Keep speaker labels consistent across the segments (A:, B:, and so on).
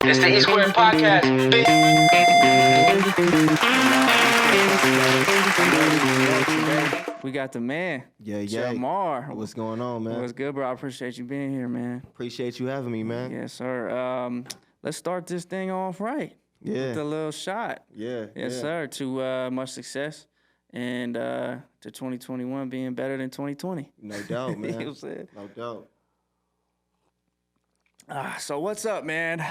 A: It's the E Square Podcast.
B: We got the man,
C: Yeah.
B: Jamaar.
C: What's going on, man?
B: What's good, bro? I appreciate you being here, man.
C: Appreciate you having me, man.
B: Yes, sir. Let's start this thing off right.
C: Yeah.
B: With a little shot.
C: Yeah.
B: Yes, sir. To much success and to 2021 being better than 2020.
C: No doubt, man.
B: You know what I'm saying?
C: No doubt.
B: So what's up, man?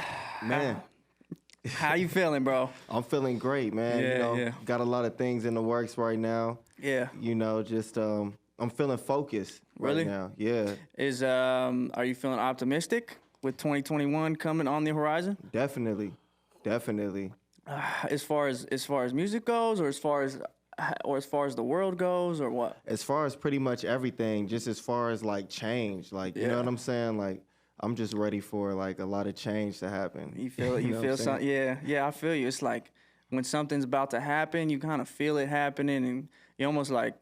C: Man,
B: How you feeling, bro?
C: I'm feeling great, man.
B: Yeah.
C: Got a lot of things in the works right now.
B: Yeah.
C: Just I'm feeling focused
B: Really?
C: right now. Yeah.
B: Are you feeling optimistic with 2021 coming on the horizon?
C: Definitely.
B: As far as music goes, or as far as the world goes, or what?
C: As far as pretty much everything, just as far as like change, like you know what I'm saying? Like I'm just ready for like a lot of change to happen.
B: You feel
C: know what
B: feel
C: I'm
B: something? Yeah, I feel you. It's like when something's about to happen, you kind of feel it happening, and you almost like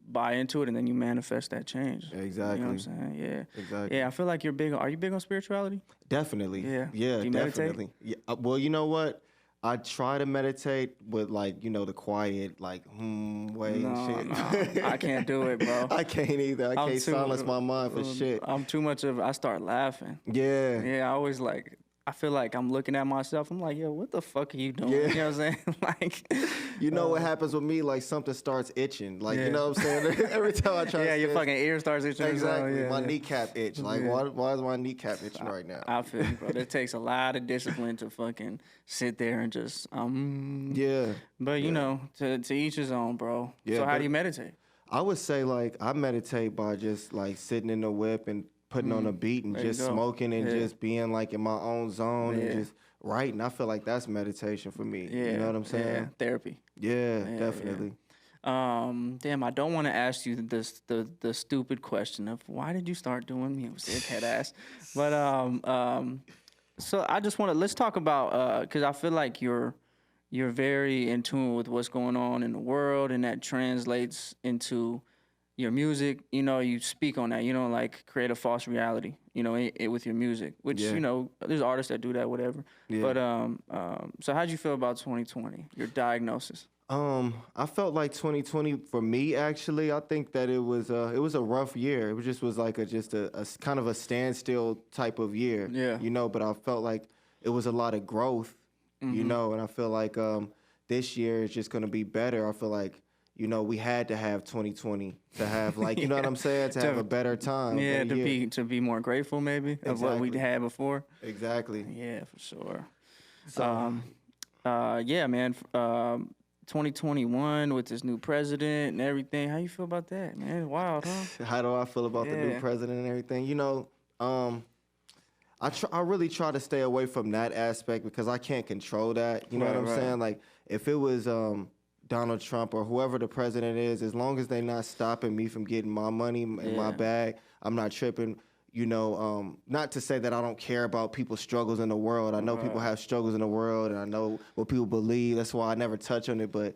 B: buy into it, and then you manifest that change.
C: Exactly.
B: You know what I'm saying? Yeah.
C: Exactly.
B: Yeah, I feel like you're big. Are you big on spirituality?
C: Definitely.
B: Yeah.
C: Yeah,
B: Do you
C: definitely. Yeah. Well, you know what? I try to meditate with like, the quiet, like, way and shit.
B: No, I can't do it, bro.
C: I can't either. I can't silence my mind for shit.
B: I'm too much of. I start laughing.
C: Yeah.
B: Yeah, I always like. I feel like I'm looking at myself. I'm like, yo, what the fuck are you doing?
C: Yeah.
B: You know what I'm saying? Like,
C: You know what happens with me? Like something starts itching. Like,
B: Yeah.
C: you know what I'm saying? Every time I try
B: yeah,
C: to
B: your
C: stand-
B: fucking ear starts itching.
C: Exactly.
B: Yeah,
C: My
B: yeah.
C: kneecap itch. Like,
B: Yeah.
C: why is my kneecap itching right now?
B: I feel you, bro. It takes a lot of discipline to fucking sit there and just
C: Yeah.
B: But you know, to each his own, bro.
C: Yeah,
B: So how
C: but-
B: do you meditate?
C: I would say like I meditate by just like sitting in the whip and putting on a beat and
B: There you
C: just
B: go.
C: smoking and
B: Yeah.
C: just being like in my own zone
B: Yeah.
C: and just writing. I feel like that's meditation for me.
B: Yeah,
C: You know what I'm
B: Yeah,
C: saying?
B: therapy.
C: Yeah, definitely.
B: Damn, I don't want to ask you the stupid question of why did you start doing music, head ass. But so I just want to let's talk about because I feel like you're very in tune with what's going on in the world, and that translates into your music. You know, you speak on that. You know, like create a false reality. You know, with your music, which
C: Yeah.
B: There's artists that do that, whatever.
C: Yeah.
B: But so how'd you feel about 2020? Your diagnosis?
C: I felt like 2020 for me actually. I think that it was a rough year. It just was like a kind of a standstill type of year.
B: Yeah.
C: But I felt like it was a lot of growth.
B: Mm-hmm.
C: And I feel like this year is just gonna be better. I feel like we had to have 2020 to have like you know what I'm saying to have a better time.
B: Yeah,
C: better year.
B: to be more grateful maybe of what we
C: Exactly.
B: had before.
C: Exactly.
B: Yeah, for sure.
C: So
B: Yeah, man. 2021 with this new president and everything. How you feel about that, man? Wild, huh?
C: how do I feel about the new
B: Yeah.
C: president and everything? I really try to stay away from that aspect because I can't control that. You know what I'm
B: Right.
C: saying? Like if it was Donald Trump or whoever the president is, as long as they're not stopping me from getting my money in my bag, I'm not tripping. Not to say that I don't care about people's struggles in the world. I know people have struggles in the world, and I know what people believe. That's why I never touch on it. But,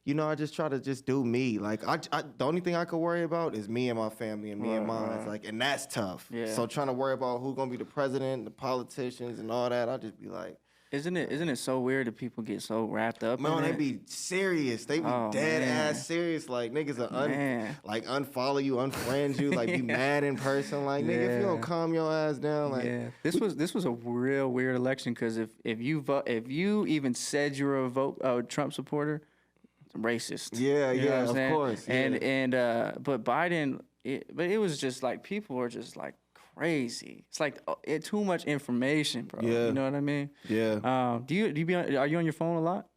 C: I just try to just do me. Like, the only thing I could worry about is me and my family and me and mine. It's like, and that's tough.
B: Yeah.
C: So trying to worry about who's going to be the president, the politicians, and all that, I'll just be like,
B: Isn't it so weird that people get so wrapped up
C: man,
B: in
C: they
B: that?
C: be serious. They be
B: Oh,
C: dead
B: man.
C: ass serious. Like niggas are
B: Man.
C: unfollow you, unfriend you, like be mad in person. Like nigga, if you don't
B: Yeah.
C: calm your ass down, like
B: Yeah, this was a real weird election because if you even said you're a Trump supporter, it's racist.
C: Yeah,
B: You know
C: yeah,
B: what I'm
C: of
B: saying?
C: course,
B: And but Biden, but it was just like people were just like crazy. It's like too much information, bro.
C: Yeah.
B: You know what I mean?
C: yeah.
B: Are you on your phone a lot?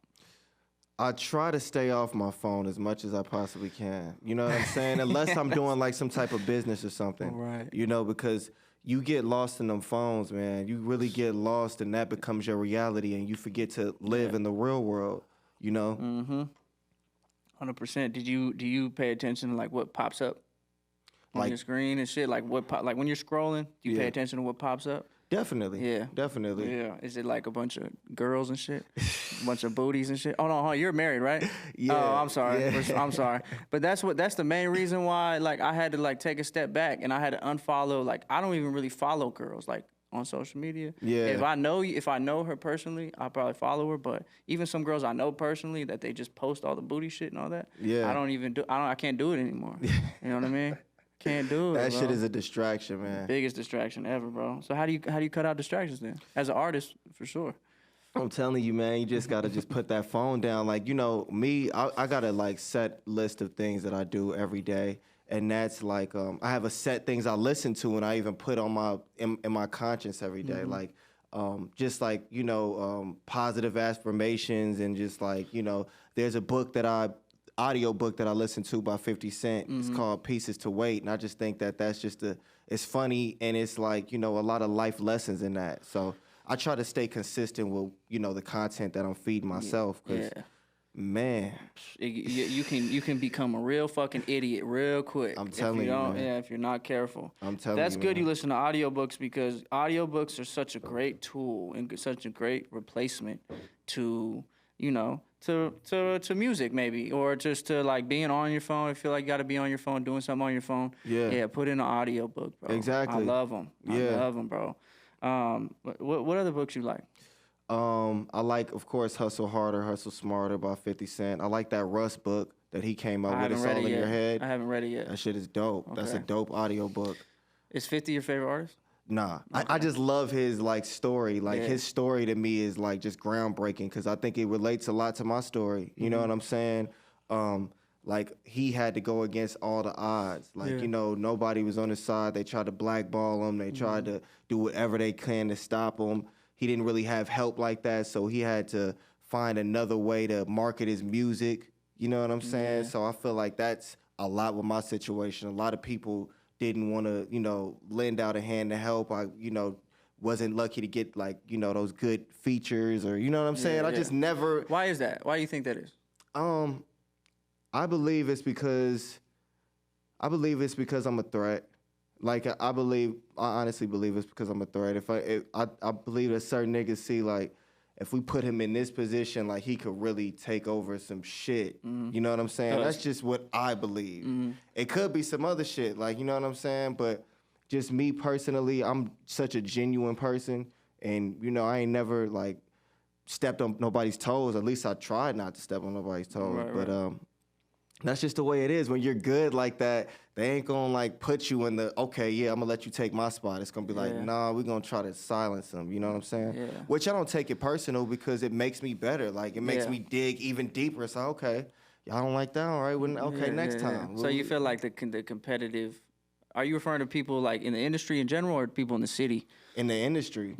C: I try to stay off my phone as much as I possibly can. You know what I'm saying? Unless I'm doing like some type of business or something.
B: Right.
C: Because you get lost in them phones, man. You really get lost, and that becomes your reality, and you forget to live in the real world.
B: 100%. Do you pay attention to like what pops up on
C: Like-
B: your screen and shit? Like like when you're scrolling, do you pay
C: Yeah.
B: attention to what pops up?
C: Definitely.
B: Yeah.
C: Definitely.
B: Yeah. Is it like a bunch of girls and shit? A bunch of booties and shit? Oh no, you're married, right?
C: Yeah,
B: Oh, I'm sorry.
C: yeah.
B: I'm sorry. But that's the main reason why like I had to like take a step back and I had to unfollow. Like I don't even really follow girls like on social media.
C: Yeah.
B: If I know her personally, I'll probably follow her. But even some girls I know personally that they just post all the booty shit and all that.
C: Yeah.
B: I can't do it anymore. You know what I mean? Can't do it.
C: That
B: bro.
C: shit is a distraction, man.
B: Biggest distraction ever, bro. So how do you cut out distractions then? As an artist, for sure.
C: I'm telling you, man, you just gotta just put that phone down. Like, you know, me, I got a like set list of things that I do every day. And that's like, I have a set things I listen to and I even put on in my conscience every day. Like, just like, you know, positive affirmations and just like, you know, there's a audio book that I listen to by 50 Cent. It's called Pieces to Wait. And I just think that that's just it's funny and it's like, you know, a lot of life lessons in that. So I try to stay consistent with, you know, the content that I'm feeding myself. Cause man,
B: you can become a real fucking idiot real quick.
C: I'm telling you, man.
B: Yeah, if you're not careful.
C: I'm telling you,
B: That's good.
C: man.
B: You listen to audiobooks because audiobooks are such a great tool and such a great replacement to, you know, to music maybe, or just to like being on your phone. I feel like you got to be on your phone doing something on your phone. Yeah, put in an audiobook, bro.
C: Exactly.
B: I love them. I love them, bro. What other books you like?
C: I like, of course, Hustle Harder, Hustle Smarter by 50 Cent. I like that Russ book that he came out with. It's all in your head.
B: I haven't read it yet.
C: That shit is dope. Okay. That's a dope audio book.
B: Is 50 your favorite artist?
C: Nah, okay. I just love his like story. Like his story to me is like just groundbreaking because I think it relates a lot to my story. You know what I'm saying? Like he had to go against all the odds. Like, you know, nobody was on his side. They tried to blackball him. They tried to do whatever they can to stop him. He didn't really have help like that, so he had to find another way to market his music. You know what I'm saying? So I feel like that's a lot with my situation. A lot of people didn't want to, you know, lend out a hand to help. I, you know, wasn't lucky to get like, you know, those good features or, you know what I'm saying? I just never.
B: Why is that? Why do you think that is?
C: I believe it's because I'm a threat. Like I honestly believe it's because I'm a threat. I believe that certain niggas see like if we put him in this position, like he could really take over some shit. You know what I'm saying? That's just what I believe. It could be some other shit, like you know what I'm saying. But just me personally, I'm such a genuine person, and you know I ain't never like stepped on nobody's toes. At least I tried not to step on nobody's toes. But that's just the way it is. When you're good like that, they ain't gonna like put you in the, okay, yeah, I'm gonna let you take my spot. It's gonna be like, nah, we're gonna try to silence them. You know what I'm saying? Yeah. Which I don't take it personal because it makes me better. Like it makes me dig even deeper. It's like, okay, y'all don't like that? All right, well, okay, next time.
B: So you feel like the competitive, are you referring to people like in the industry in general or people in the city?
C: In the industry.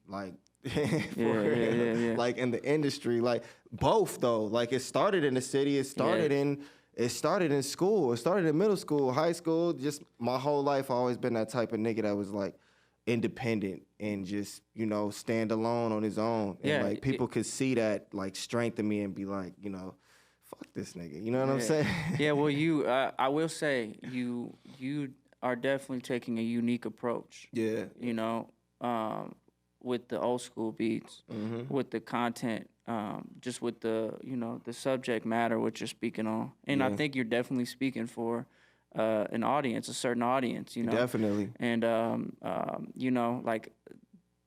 C: Like, like in the industry, like both though. Like it started in the city, it started in school, it started in middle school, high school. Just my whole life, I've always been that type of nigga that was like independent and just, you know, stand alone on his own. And like people could see that like strength in me and be like, you know, fuck this nigga. You know what I'm saying?
B: Yeah, well I will say you are definitely taking a unique approach. Yeah. You know, with the old school beats, with the content, just with the, you know, the subject matter, what you're speaking on. And I think you're definitely speaking for an audience, a certain audience, you know. Definitely. And, you know, like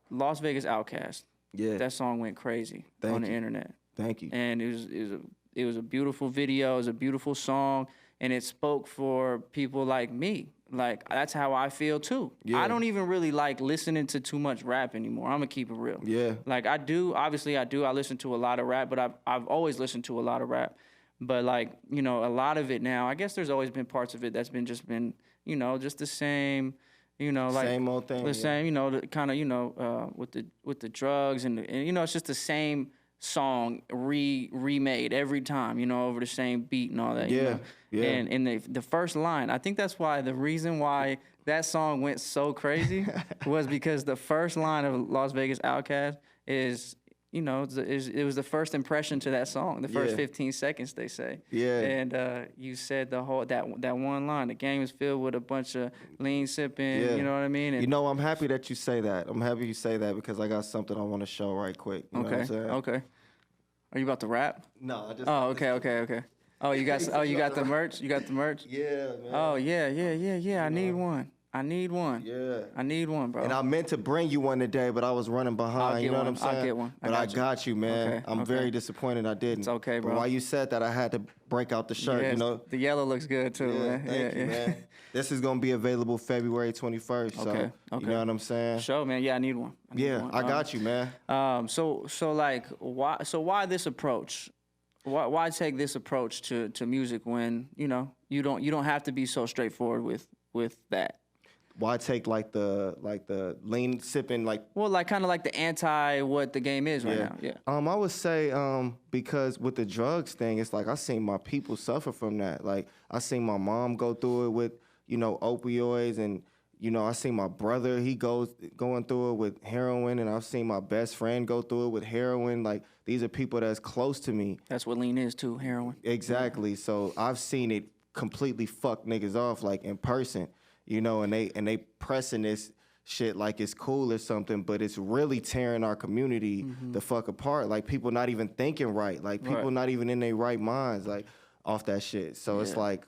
B: Las Vegas Outcast. Yeah. That song went crazy on the internet.
C: Thank you.
B: And it was a beautiful video, it was a beautiful song, and it spoke for people like me. Like, that's how I feel, too. Yeah. I don't even really like listening to too much rap anymore. I'm going to keep it real. Yeah. Like, I do. Obviously, I do. I listen to a lot of rap, but I've always listened to a lot of rap. But, like, you know, a lot of it now, I guess there's always been parts of it that's been, you know, just the same, you know, like.
C: Same old thing.
B: The same, you know, kind of, you know, with the drugs and, you know, it's just the same song remade every time, you know, over the same beat and all that. You know? Yeah. And the first line, I think that's why the reason why that song went so crazy was because the first line of Las Vegas Outcast is, you know, it was the first impression to that song, the first 15 seconds, they say. Yeah. And you said the whole that one line, the game is filled with a bunch of lean sipping, you know what I mean? And,
C: you know, I'm happy that you say that. I'm happy you say that because I got something I want to show right quick. You know what I'm saying?
B: Okay. Are you about to rap?
C: No, I just.
B: Oh, okay. Oh, you got the merch? You got the merch?
C: Yeah, man.
B: Oh, yeah. I need one. I need one.
C: Yeah.
B: I need one, bro.
C: And I meant to bring you one today, but I was running behind. You know what I'm saying?
B: I'll get one.
C: But I got you, man.
B: Okay,
C: I'm
B: okay.
C: very disappointed I didn't.
B: It's okay, bro.
C: But while you said that, I had to break out the shirt,
B: Yes,
C: you know?
B: the yellow looks good too,
C: Yeah,
B: man.
C: thank you, man. This is going to be available February 21st. So,
B: Okay.
C: you know what I'm saying?
B: Sure, man. Yeah, I need one.
C: I got you, man.
B: So like, why this approach? Why take this approach to music when you don't have to be so straightforward with that?
C: Why take like the lean sipping like?
B: Well, like kind of like the anti what the game is right now. Yeah.
C: I would say because with the drugs thing, it's like I seen my people suffer from that. Like I seen my mom go through it with opioids, and I seen my brother going through it with heroin, and I've seen my best friend go through it with heroin. Like these are people that's close to me.
B: That's what lean is too, heroin.
C: Exactly. So I've seen it completely fuck niggas off like in person. And they pressing this shit like it's cool or something, but it's really tearing our community the fuck apart. Like people not even thinking right. Like people not even in their right minds, like off that shit. So it's like,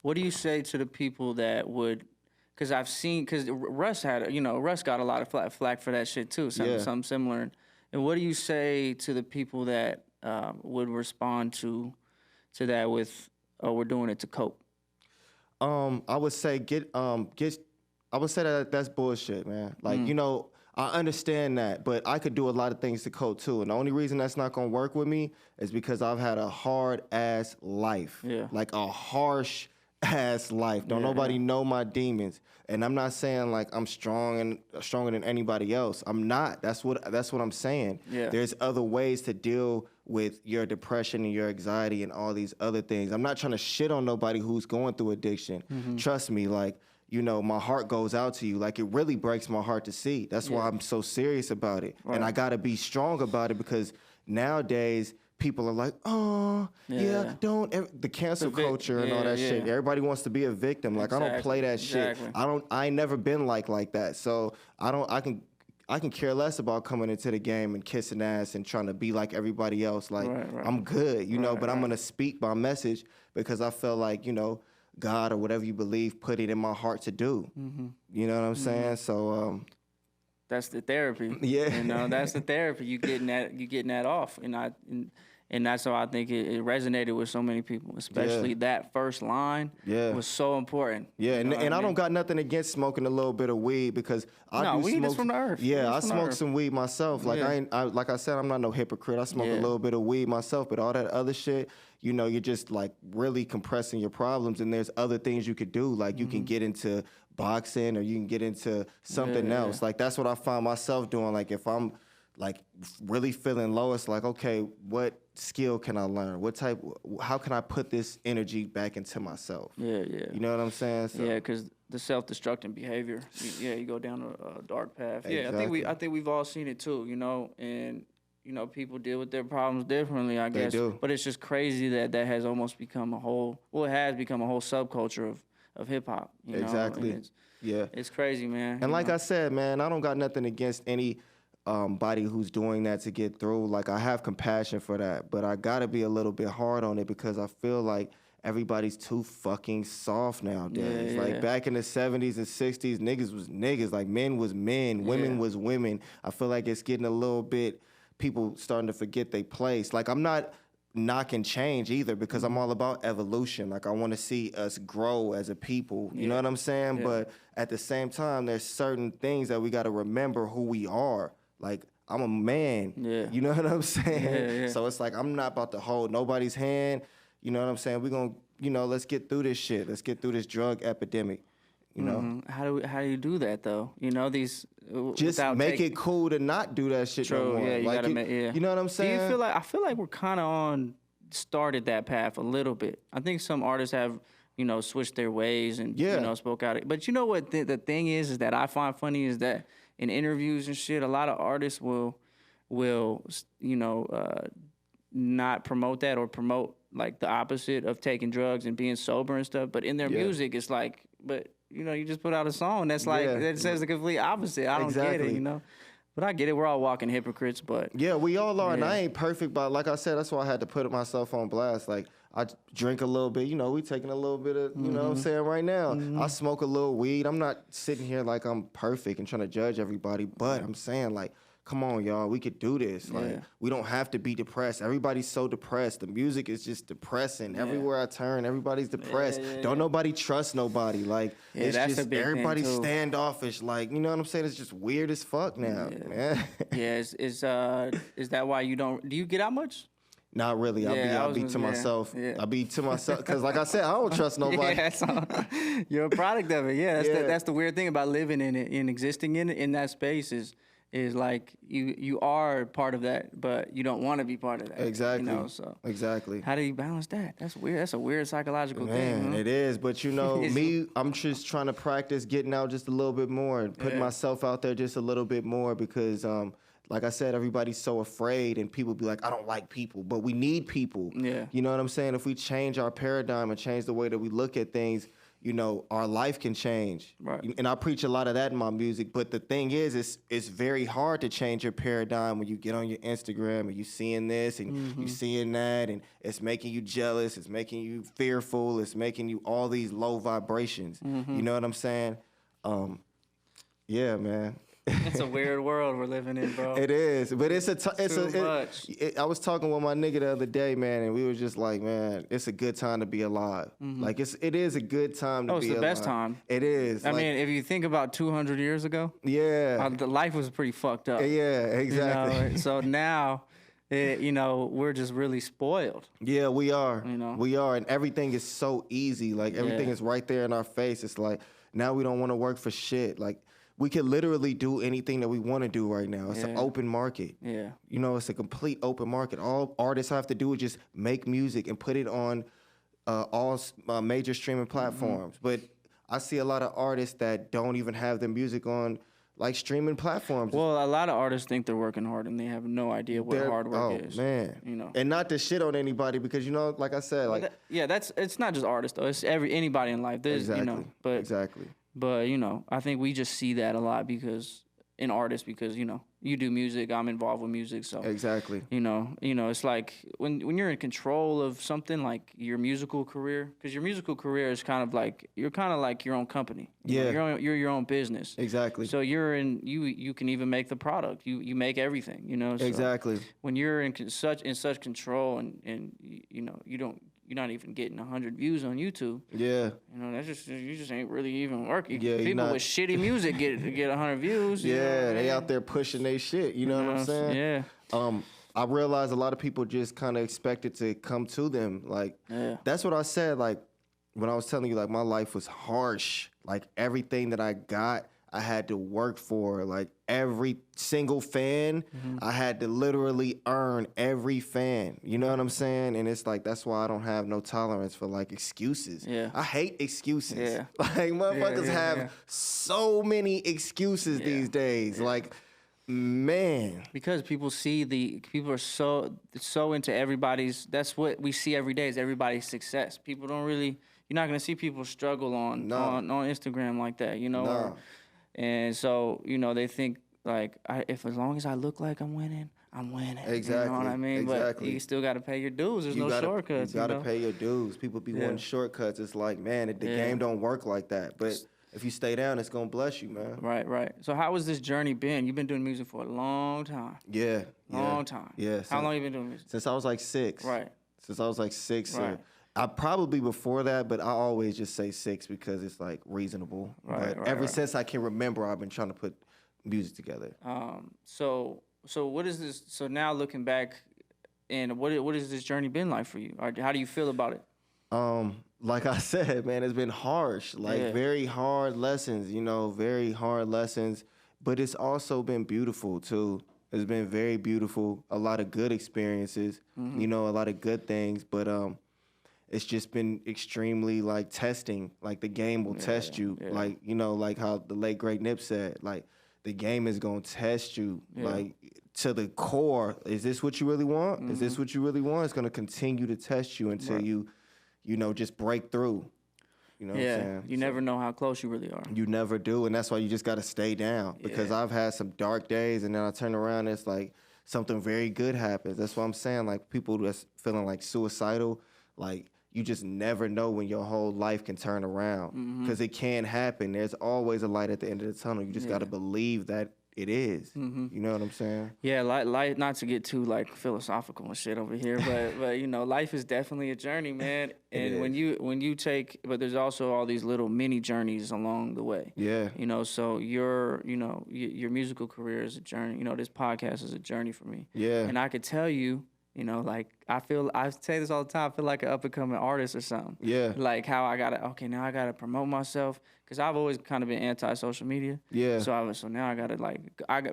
B: what do you say to the people that would? Because Russ Russ got a lot of flack for that shit too. Something similar. And what do you say to the people that would respond to that with, "Oh, we're doing it to cope"?
C: I would say I would say that that's bullshit, man. Like, I understand that, but I could do a lot of things to cope too. And the only reason that's not gonna work with me is because I've had a hard ass life.
B: Yeah.
C: Like a harsh ass life. Don't nobody know my demons. And I'm not saying like I'm stronger than anybody else. I'm not. That's what I'm saying.
B: Yeah.
C: There's other ways to deal with your depression and your anxiety and all these other things. I'm not trying to shit on nobody who's going through addiction. Trust me, like, my heart goes out to you. Like, it really breaks my heart to see. That's why I'm so serious about it. Right. And I got to be strong about it because nowadays people are like, oh, the cancel culture and all that shit. Everybody wants to be a victim. Like, I don't play that shit. I ain't never been like that. So I can care less about coming into the game and kissing ass and trying to be like everybody else. Like, I'm good, but I'm going to speak my message because I feel like, God or whatever you believe put it in my heart to do. You know what I'm saying? So
B: that's the therapy.
C: Yeah.
B: That's the therapy. You getting that off. And that's why I think it resonated with so many people, especially that first line was so important.
C: Yeah, and I don't got nothing against smoking a little bit of weed because
B: weed is from the earth.
C: Yeah, I smoke some weed myself. Like like I said, I'm not no hypocrite. I smoke a little bit of weed myself, but all that other shit, you're just like really compressing your problems, and there's other things you could do. Like you can get into boxing or you can get into something else. Like that's what I find myself doing. Like if I'm like really feeling low, it's like, okay, what skill can I learn? How can I put this energy back into myself?
B: Yeah.
C: You know what I'm saying? So,
B: yeah, because the self-destructing behavior, you go down a dark path.
C: Exactly.
B: Yeah, I think we've all seen it too, and people deal with their problems differently, I guess.
C: They do.
B: But it's just crazy that has almost become it has become a whole subculture of hip hop.
C: Exactly.
B: It's crazy, man.
C: And like I said, man, I don't got nothing against any body who's doing that to get through. Like I have compassion for that, but I gotta be a little bit hard on it because I feel like everybody's too fucking soft nowadays. Like back in the 70s and 60s, niggas was niggas. Like men was men, women was women. I feel like it's getting a little bit, people starting to forget their place. Like I'm not knocking change either because I'm all about evolution. Like I want to see us grow as a people. You know what I'm saying?
B: Yeah.
C: But at the same time, there's certain things that we got to remember who we are. Like, I'm a man. Yeah. You know what I'm saying?
B: Yeah.
C: So it's like, I'm not about to hold nobody's hand. You know what I'm saying? We're going to, let's get through this shit. Let's get through this drug epidemic. You know?
B: How do you do that, though? These...
C: Just make it cool to not do that shit no more.
B: Yeah, you
C: like
B: gotta make,
C: You know what I'm saying?
B: Do you feel like... I feel like we're kind of started that path a little bit. I think some artists have... switched their ways and, spoke out. But you know what the thing is that I find funny is that in interviews and shit, a lot of artists will not promote that or promote like the opposite of taking drugs and being sober and stuff. But in their music, it's like, but you just put out a song that's like that says the complete opposite. I don't get it, But I get it. We're all walking hypocrites, but
C: Yeah, we all are, and
B: Yeah.
C: I ain't perfect, but like I said, that's why I had to put myself on blast. Like, I drink a little bit, we taking a little bit of, you know what I'm saying, right now. I smoke a little weed. I'm not sitting here like I'm perfect and trying to judge everybody, but I'm saying, like, come on, y'all, we could do this. Like,
B: Yeah.
C: we don't have to be depressed. Everybody's so depressed. The music is just depressing. Everywhere I turn, everybody's depressed. Don't nobody trust nobody. Like,
B: Yeah,
C: it's
B: that's a
C: just
B: big thing,
C: everybody's
B: too.
C: standoffish. Like, you know what I'm saying? It's just weird as fuck now, man.
B: yeah, is that why you don't? Do you get out much?
C: Not really.
B: Yeah, I
C: I
B: was
C: be
B: gonna-
C: to
B: yeah,
C: myself.
B: yeah.
C: I be to myself because, like I said, I don't trust nobody.
B: Yeah, so you're a product of it. Yeah,
C: Yeah.
B: that's the weird thing about living in it and existing in that space is like you are part of that, but you don't want to be part of that.
C: Exactly.
B: So
C: Exactly.
B: how do you balance that? That's weird. That's a weird psychological
C: Man,
B: thing. Huh?
C: it is. But me, I'm just trying to practice getting out just a little bit more and putting myself out there just a little bit more because, like I said, everybody's so afraid and people be like, I don't like people, but we need people.
B: Yeah.
C: You know what I'm saying? If we change our paradigm and change the way that we look at things, our life can change.
B: Right.
C: And I preach a lot of that in my music. But the thing is, it's very hard to change your paradigm when you get on your Instagram and you seeing this and you seeing that, and it's making you jealous, it's making you fearful, it's making you all these low vibrations. You know what I'm saying? Yeah, man.
B: It's a weird world we're living in, bro.
C: It is, but
B: much.
C: I was talking with my nigga the other day, man, and we were just like, man, it's a good time to be alive. Like it is a good time to be alive.
B: It's the best time.
C: It is.
B: I mean, if you think about 200 years ago,
C: yeah,
B: the life was pretty fucked up.
C: yeah, exactly.
B: So now, we're just really spoiled.
C: Yeah, we are.
B: know?
C: We are, and everything is so easy. Like everything
B: Yeah.
C: is right there in our face. It's like now we don't want to work for shit. Like we can literally do anything that we want to do right now. It's an open market.
B: Yeah.
C: It's a complete open market. All artists have to do is just make music and put it on all major streaming platforms. But I see a lot of artists that don't even have their music on like streaming platforms.
B: Well, a lot of artists think they're working hard and they have no idea what hard work is.
C: Man. And not to shit on anybody because like I said, like
B: it's not just artists though. It's anybody in life. There's
C: exactly.
B: but
C: Exactly.
B: But I think we just see that a lot because in artists because you do music, I'm involved with music, so
C: Exactly.
B: It's like when you're in control of something like your musical career, because your musical career is kind of like you're kind of like your own company. You're your own business.
C: Exactly.
B: So you can even make the product. You make everything. So
C: Exactly.
B: when you're in such control and you're not even getting 100 views on YouTube.
C: Yeah.
B: That's you just ain't really even working.
C: Yeah,
B: People with shitty music get 100 views.
C: Yeah, they out there pushing their shit. You know what I'm saying?
B: Yeah.
C: I realized a lot of people just kind of expect it to come to them. Like, that's what I said. Like, when I was telling you, like, my life was harsh. Like, everything that I got, I had to work for. Like, every single fan, I had to literally earn every fan. You know what I'm saying? And it's like, that's why I don't have no tolerance for, like, excuses.
B: Yeah.
C: I hate excuses.
B: Yeah.
C: Like, motherfuckers have so many excuses these days.
B: Yeah.
C: Like, man.
B: Because people are so into everybody's. That's what we see every day is everybody's success. People don't really. You're not gonna see people struggle on Instagram like that. And so they think like if as long as I look like I'm winning, I'm winning.
C: Exactly.
B: You know what I mean?
C: Exactly.
B: But you still got to pay your dues. There's no shortcuts.
C: You gotta pay your dues. People be wanting shortcuts. It's like, man, the game don't work like that. But if you stay down, it's gonna bless you, man.
B: Right. So how has this journey been? You've been doing music for a long time.
C: Yeah.
B: Long time.
C: Yeah.
B: How long you been doing music?
C: Since I was like 6.
B: Right.
C: Since I was like 6.
B: Right.
C: I probably before that, but I always just say 6 because it's like reasonable.
B: Right,
C: but ever since I can remember, I've been trying to put music together.
B: So what is this? So now looking back, and what has this journey been like for you? Or how do you feel about it?
C: Like I said, man, it's been harsh. Like very hard lessons, very hard lessons. But it's also been beautiful too. It's been very beautiful. A lot of good experiences, a lot of good things. But it's just been extremely like testing. Like the game will test you.
B: Yeah.
C: Like, like how the late great Nip said, like the game is gonna test you. Like to the core. Is this what you really want? Is this what you really want? It's gonna continue to test you until you just break through. You know what I'm saying?
B: You never know how close you really are.
C: You never do, and that's why you just got to stay down. Because I've had some dark days, and then I turn around, and it's like something very good happens. That's what I'm saying. Like people that's feeling like suicidal, like you just never know when your whole life can turn around because it can happen. There's always a light at the end of the tunnel. You just got to believe that it is. You know what I'm saying?
B: Yeah, life. Not to get too like philosophical and shit over here, but you know, life is definitely a journey, man. And when you take, but there's also all these little mini journeys along the way. Yeah. You know, so your musical career is a journey. You know, this podcast is a journey for me. Yeah. And I could tell you. You know, like I say this all the time. I feel like an up and coming artist or something. Yeah. Like how I now I gotta promote myself because I've always kind of been anti social media. Yeah. So now I gotta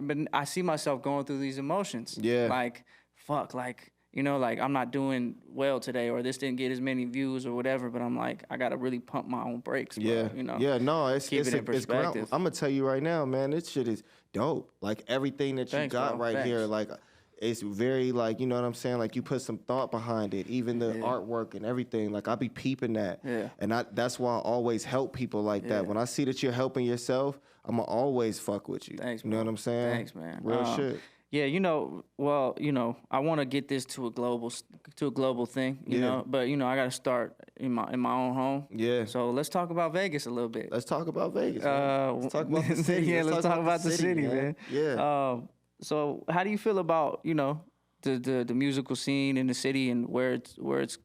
B: but I see myself going through these emotions. Yeah. Like fuck, like you know, like I'm not doing well today or this didn't get as many views or whatever. But I'm like I gotta really pump my own brakes. Bro, you know. Yeah. No, it's in perspective.
C: I'm gonna tell you right now, man. This shit is dope. Like everything that you got right here, like. It's very like, you know what I'm saying? Like you put some thought behind it, even the artwork and everything. Like I be peeping that. Yeah. And that's why I always help people like that. When I see that you're helping yourself, I'm going to always fuck with you. Thanks, man. You know what I'm saying?
B: Thanks, man.
C: Real shit.
B: Yeah, you know, I want to get this to a global thing, you know, but you know, I got to start in my own home. Yeah. So let's talk about Vegas a little bit.
C: Let's talk about Vegas. Let's talk about the city.
B: Yeah, let's talk about the city, man. Yeah. So how do you feel about, you know, the musical scene in the city and where it's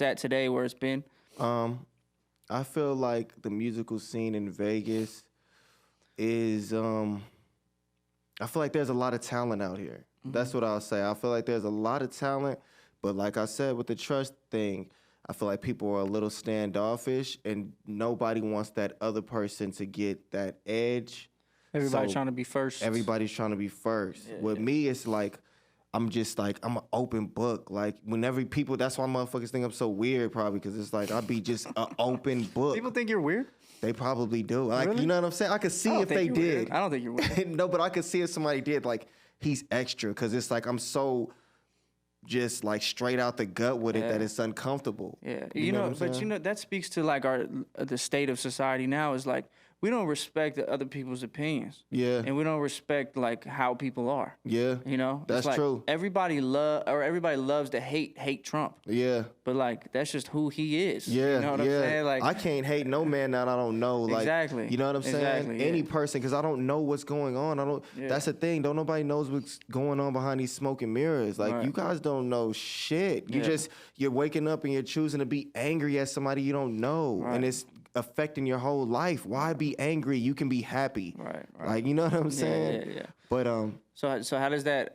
B: at today, where it's been?
C: I feel like the musical scene in Vegas is I feel like there's a lot of talent out here. That's what I'll say. I feel like there's a lot of talent, but like I said with the trust thing, I feel like people are a little standoffish and nobody wants that other person to get that edge.
B: Everybody's trying to be first.
C: Everybody's trying to be first. With me, it's like, I'm just like, I'm an open book. Like, whenever people, that's why motherfuckers think I'm so weird, probably, because it's like, I'll be just an open book.
B: People think you're weird?
C: They probably do. Like, really? You know what I'm saying? I could see if they did.
B: Weird. I don't think you're weird.
C: No, but I could see if somebody did. Like, he's extra, because it's like, I'm so just like straight out the gut with it that it's uncomfortable.
B: Yeah. You know but you know, that speaks to like the state of society now is like, we don't respect other people's opinions. Yeah. And we don't respect like how people are. Yeah. You know?
C: That's like true.
B: Everybody loves to hate Trump. Yeah. But like that's just who he is. Yeah. You know what I'm saying? Like
C: I can't hate no man that I don't know. Like,
B: exactly.
C: You know what I'm saying? Exactly, any person, because I don't know what's going on. That's the thing. Don't nobody knows what's going on behind these smoke and mirrors. Like you guys don't know shit. You're waking up and you're choosing to be angry at somebody you don't know. Right. And it's affecting your whole life. Why be angry? You can be happy. Right. Like, you know what I'm saying? Yeah. But
B: So how does that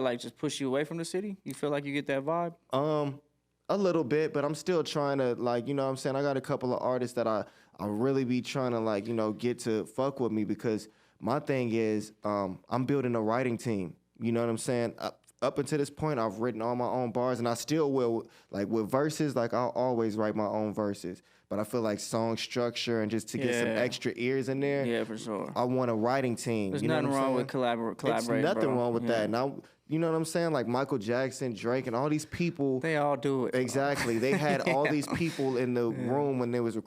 B: like just push you away from the city? You feel like you get that vibe?
C: A little bit, but I'm still trying to, like, you know what I'm saying? I got a couple of artists that I really be trying to, like, you know, get to fuck with me, because my thing is I'm building a writing team. You know what I'm saying? Up until this point, I've written all my own bars, and I still will. Like with verses, like I'll always write my own verses. But I feel like song structure and just to get some extra ears in there.
B: Yeah, for sure.
C: I want a writing team.
B: There's nothing wrong with collaborating.
C: There's nothing wrong with that. Now, you know what I'm saying? Like Michael Jackson, Drake, and all these people.
B: They all do it.
C: Exactly. They had all these people in the room when they was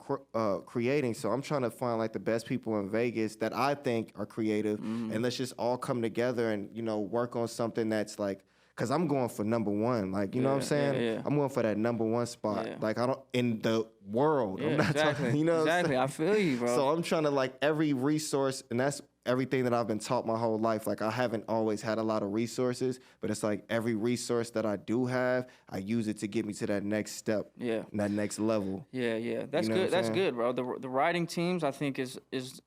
C: creating. So I'm trying to find like the best people in Vegas that I think are creative, and let's just all come together and, you know, work on something that's like. Cause I'm going for number one, like, you know what I'm saying? Yeah. I'm going for that number one spot. Yeah. Like in the world.
B: Yeah,
C: I'm not talking, you know what I'm saying?
B: I feel you, bro.
C: So I'm trying to like every resource, and that's everything that I've been taught my whole life. Like I haven't always had a lot of resources, but it's like every resource that I do have, I use it to get me to that next step. Yeah. That next level.
B: Yeah. That's good. That's good, bro. The writing teams, I think, is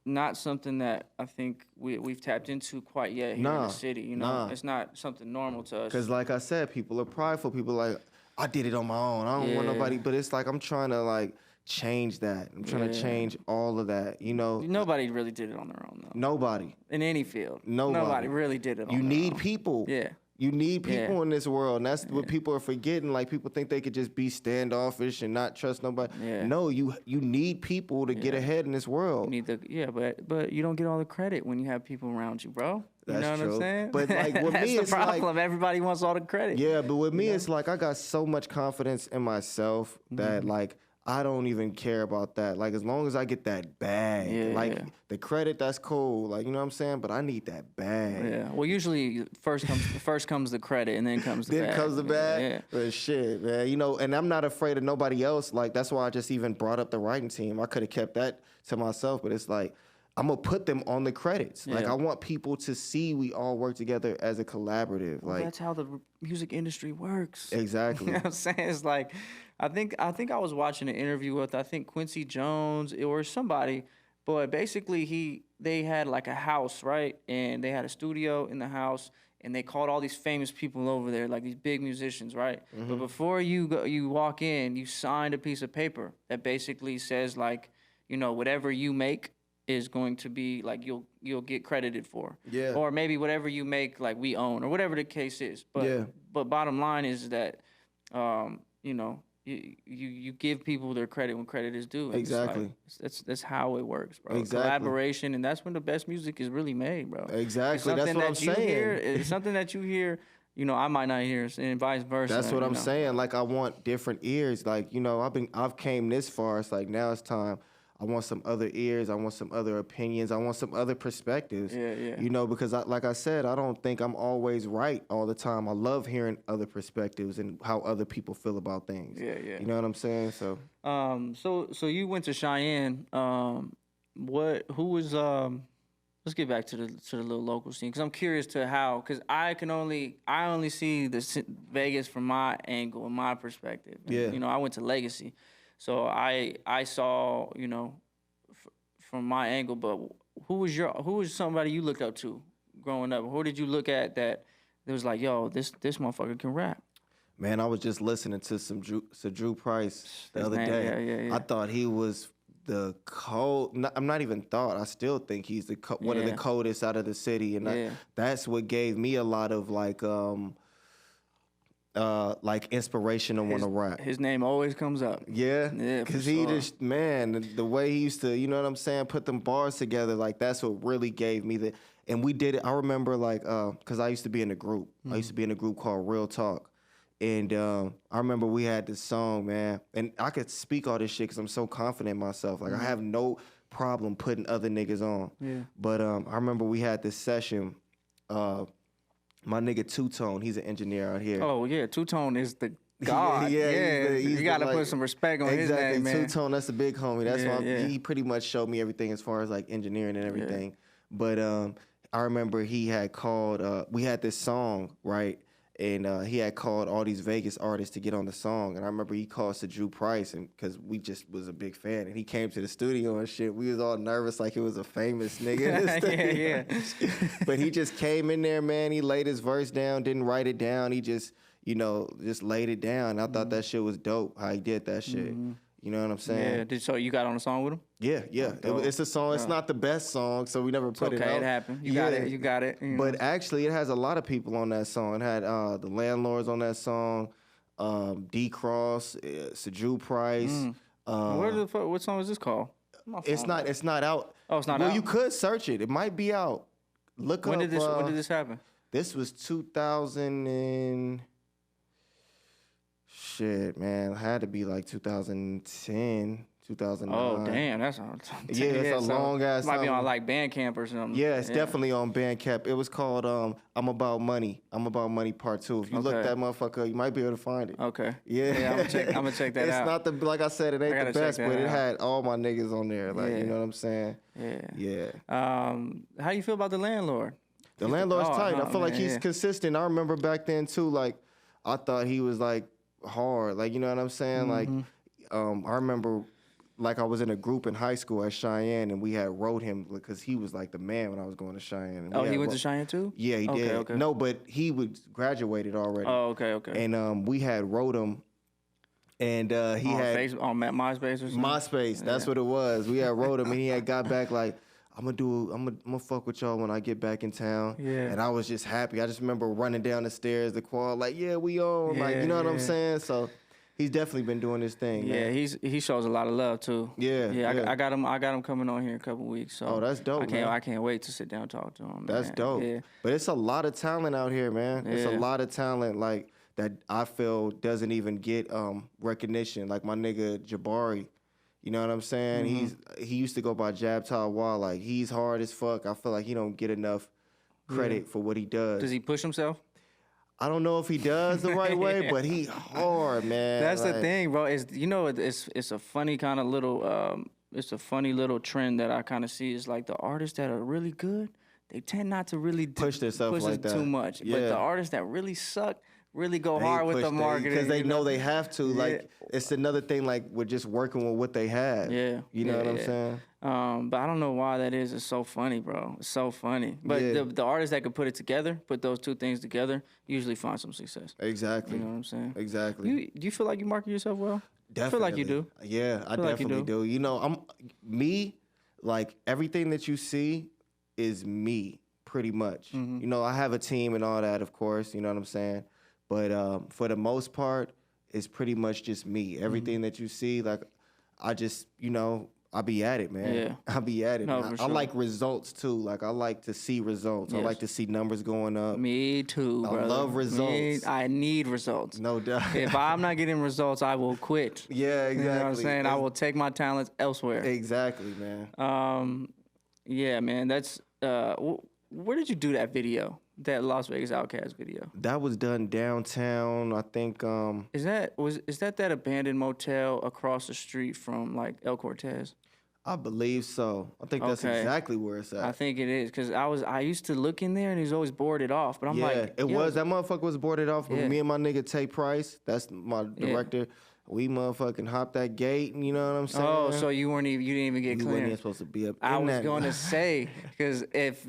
B: not something that I think we've tapped into quite yet here in the city. You know, it's not something normal to us.
C: Because like I said, people are prideful. People are like, I did it on my own. I don't want nobody. But it's like I'm trying to like change that. I'm trying to change all of that, you know.
B: Nobody really did it on their own, though.
C: Nobody.
B: In any field. Nobody really did it on their own.
C: You need people. Yeah. You need people in this world, and that's what people are forgetting. Like, people think they could just be standoffish and not trust nobody. Yeah. No, you need people to get ahead in this world.
B: You need but you don't get all the credit when you have people around you, bro.
C: That's
B: you know
C: true.
B: What I'm saying?
C: But like with
B: that's
C: me,
B: the
C: it's
B: problem.
C: like
B: Everybody wants all the credit.
C: Yeah, but with me, it's like I got so much confidence in myself that like I don't even care about that. Like, as long as I get that bag, like the credit, that's cool. Like, you know what I'm saying? But I need that bag.
B: Yeah. Well, usually first comes the credit, and then comes the bag.
C: Then comes the bag.
B: Yeah.
C: But shit, man. You know, and I'm not afraid of nobody else. Like, that's why I just even brought up the writing team. I could have kept that to myself, but it's like, I'm gonna put them on the credits. Like, I want people to see we all work together as a collaborative.
B: Well,
C: like,
B: that's how the music industry works.
C: Exactly.
B: You know what I'm saying? It's like, I think I was watching an interview with, I think, Quincy Jones or somebody, but basically they had like a house, right? And they had a studio in the house, and they called all these famous people over there, like these big musicians, right?
C: Mm-hmm.
B: But before you walk in, you signed a piece of paper that basically says, like, you know, whatever you make is going to be like you'll get credited for.
C: Yeah.
B: Or maybe whatever you make, like, we own, or whatever the case is. But bottom line is that you know, you give people their credit when credit is due.
C: Exactly.
B: That's how it works, bro.
C: Exactly.
B: Collaboration, and that's when the best music is really made, bro.
C: Exactly. That's what I'm saying.
B: It's something that you hear, you know, I might not hear, and vice versa.
C: That's what I'm saying. Like, I want different ears. Like, you know, I've came this far. It's like, now it's time. I want some other ears. I want some other opinions. I want some other perspectives.
B: Yeah.
C: You know, because like I said, I don't think I'm always right all the time. I love hearing other perspectives and how other people feel about things.
B: Yeah.
C: You know what I'm saying? So.
B: So you went to Cheyenne. Who was Let's get back to the little local scene, because I'm curious to how, because I only see the Vegas from my angle and my perspective. And,
C: Yeah.
B: you know, I went to Legacy. So I saw, you know, from my angle, but who was somebody you looked up to growing up? Who did you look at that was like, yo, this motherfucker can rap?
C: Man, I was just listening to some Drew Price the other day.
B: Yeah.
C: I thought he was the cold. I'm not even thought. I still think he's one of the coldest out of the city, and that's what gave me a lot of like inspiration to want to rap.
B: His name always comes up.
C: Yeah, because he
B: sure.
C: just, man, the way he used to, you know what I'm saying, put them bars together, like, that's what really gave me the. And we did it. I remember, like, because I used to be in a group. I used to be in a group called Real Talk, and I remember we had this song, man, and I could speak all this shit because I'm so confident in myself. Like, I have no problem putting other niggas on.
B: Yeah.
C: But I remember we had this session. My nigga Two-Tone, he's an engineer out here.
B: Oh, yeah, Two-Tone is the god.
C: He's
B: you got to put some respect on his name, man.
C: Two-Tone, that's a big homie. That's why he pretty much showed me everything as far as, like, engineering and everything. But I remember he had called, we had this song, right? And he had called all these Vegas artists to get on the song. And I remember he called to Drew Price, and because we just was a big fan. And he came to the studio and shit. We was all nervous like it was a famous nigga in the studio. But he just came in there, man. He laid his verse down, didn't write it down. He just, you know, just laid it down. I thought that shit was dope, how he did that shit. You know what I'm saying?
B: Yeah. So you got on a song with him?
C: Yeah. It's a song. It's not the best song, so we never put it out.
B: Okay, it happened. You got it. You know?
C: But actually, it has a lot of people on that song. It had the Landlords on that song, D Cross, Drew Price.
B: What song is this called?
C: It's not out.
B: Oh, it's not out.
C: Well, you could search it. It might be out. Look up.
B: When did this happen?
C: This was 2000 and shit, man. It had to be like 2010, 2009.
B: Oh, damn. That's
C: it's a long ass.
B: Might be on like Bandcamp or something.
C: Yeah, it's definitely on Bandcamp. It was called I'm About Money. I'm About Money Part 2. If you look that motherfucker, you might be able to find it.
B: Okay.
C: Yeah.
B: I'm gonna check that out.
C: It's not the, like I said, it ain't the best, but it had all my niggas on there. Like, you know what I'm saying?
B: Yeah. How you feel about The Landlord?
C: The Landlord's tight. I feel like he's consistent. I remember back then too, like, I thought he was like hard. Like, you know what I'm saying? Like, I remember, like, I was in a group in high school at Cheyenne, and we had wrote him because he was like the man when I was going to Cheyenne.
B: And he went to Cheyenne too?
C: Yeah, he did.
B: Okay.
C: No, but he was graduated already.
B: Oh, okay.
C: And we had wrote him, and he had
B: on MySpace or something.
C: MySpace. That's what it was. We had wrote him, and he had got back like, I'm gonna fuck with y'all when I get back in town.
B: Yeah.
C: And I was just happy. I just remember running down the stairs, the quad, like, we on. Like, you know what I'm saying? So he's definitely been doing his thing.
B: Yeah,
C: man.
B: he shows a lot of love too.
C: Yeah.
B: I got him coming on here in a couple weeks. So
C: oh, that's dope.
B: I can't wait to sit down and talk to him.
C: That's
B: man.
C: dope.
B: Yeah.
C: But it's a lot of talent out here, man. It's a lot of talent. Like, that I feel doesn't even get recognition. Like my nigga Jabari, you know what I'm saying? He used to go by Jab Todd Wall. Like he's hard as fuck. I feel like he don't get enough credit for what he does.
B: Does he push himself?
C: I don't know if he does the right way, but he hard, man.
B: That's the thing, bro. It's a funny kind of little it's a funny little trend that I kind of see. Is like the artists that are really good, they tend not to really
C: push themselves like that
B: too much.
C: Yeah.
B: But the artists that really suck really go hard with the marketing
C: because they know they have to. Like it's another thing. Like we're just working with what they have.
B: Yeah,
C: you know what I'm saying.
B: But I don't know why that is. It's so funny, bro. It's so funny. But the artists that could put it together, put those two things together, usually find some success.
C: Exactly.
B: You know what I'm saying?
C: Exactly.
B: Do you feel like you market yourself well?
C: Definitely.
B: I feel like you do.
C: Yeah, I definitely do. You know, I'm me. Like everything that you see is me, pretty much. You know, I have a team and all that, of course. You know what I'm saying? But for the most part, it's pretty much just me. Everything that you see, like, I just, you know, I be at it, man.
B: Yeah.
C: I be at it.
B: No,
C: I
B: for sure.
C: like results too. Like I like to see results. I
B: Yes.
C: like to see numbers going up.
B: Me too,
C: I
B: brother.
C: love results.
B: I need results.
C: No doubt.
B: If I'm not getting results, I will quit.
C: Yeah, exactly.
B: You know what I'm saying? I will take my talents elsewhere.
C: Exactly, man.
B: Yeah, man. That's where did you do that video? That Las Vegas Outcast video?
C: That was done downtown. I think.
B: Is that abandoned motel across the street from like El Cortez?
C: I believe so. I think that's exactly where it's at.
B: I think it is because I used to look in there and it was always boarded off. But I'm like,
C: it was that motherfucker was boarded off. But
B: Yeah.
C: me and my nigga Tay Price, that's my director. We motherfucking hopped that gate. You know what I'm saying?
B: Oh, so you didn't even get
C: you
B: clear.
C: wasn't even supposed to be up.
B: I
C: in
B: was
C: that.
B: going to say, because if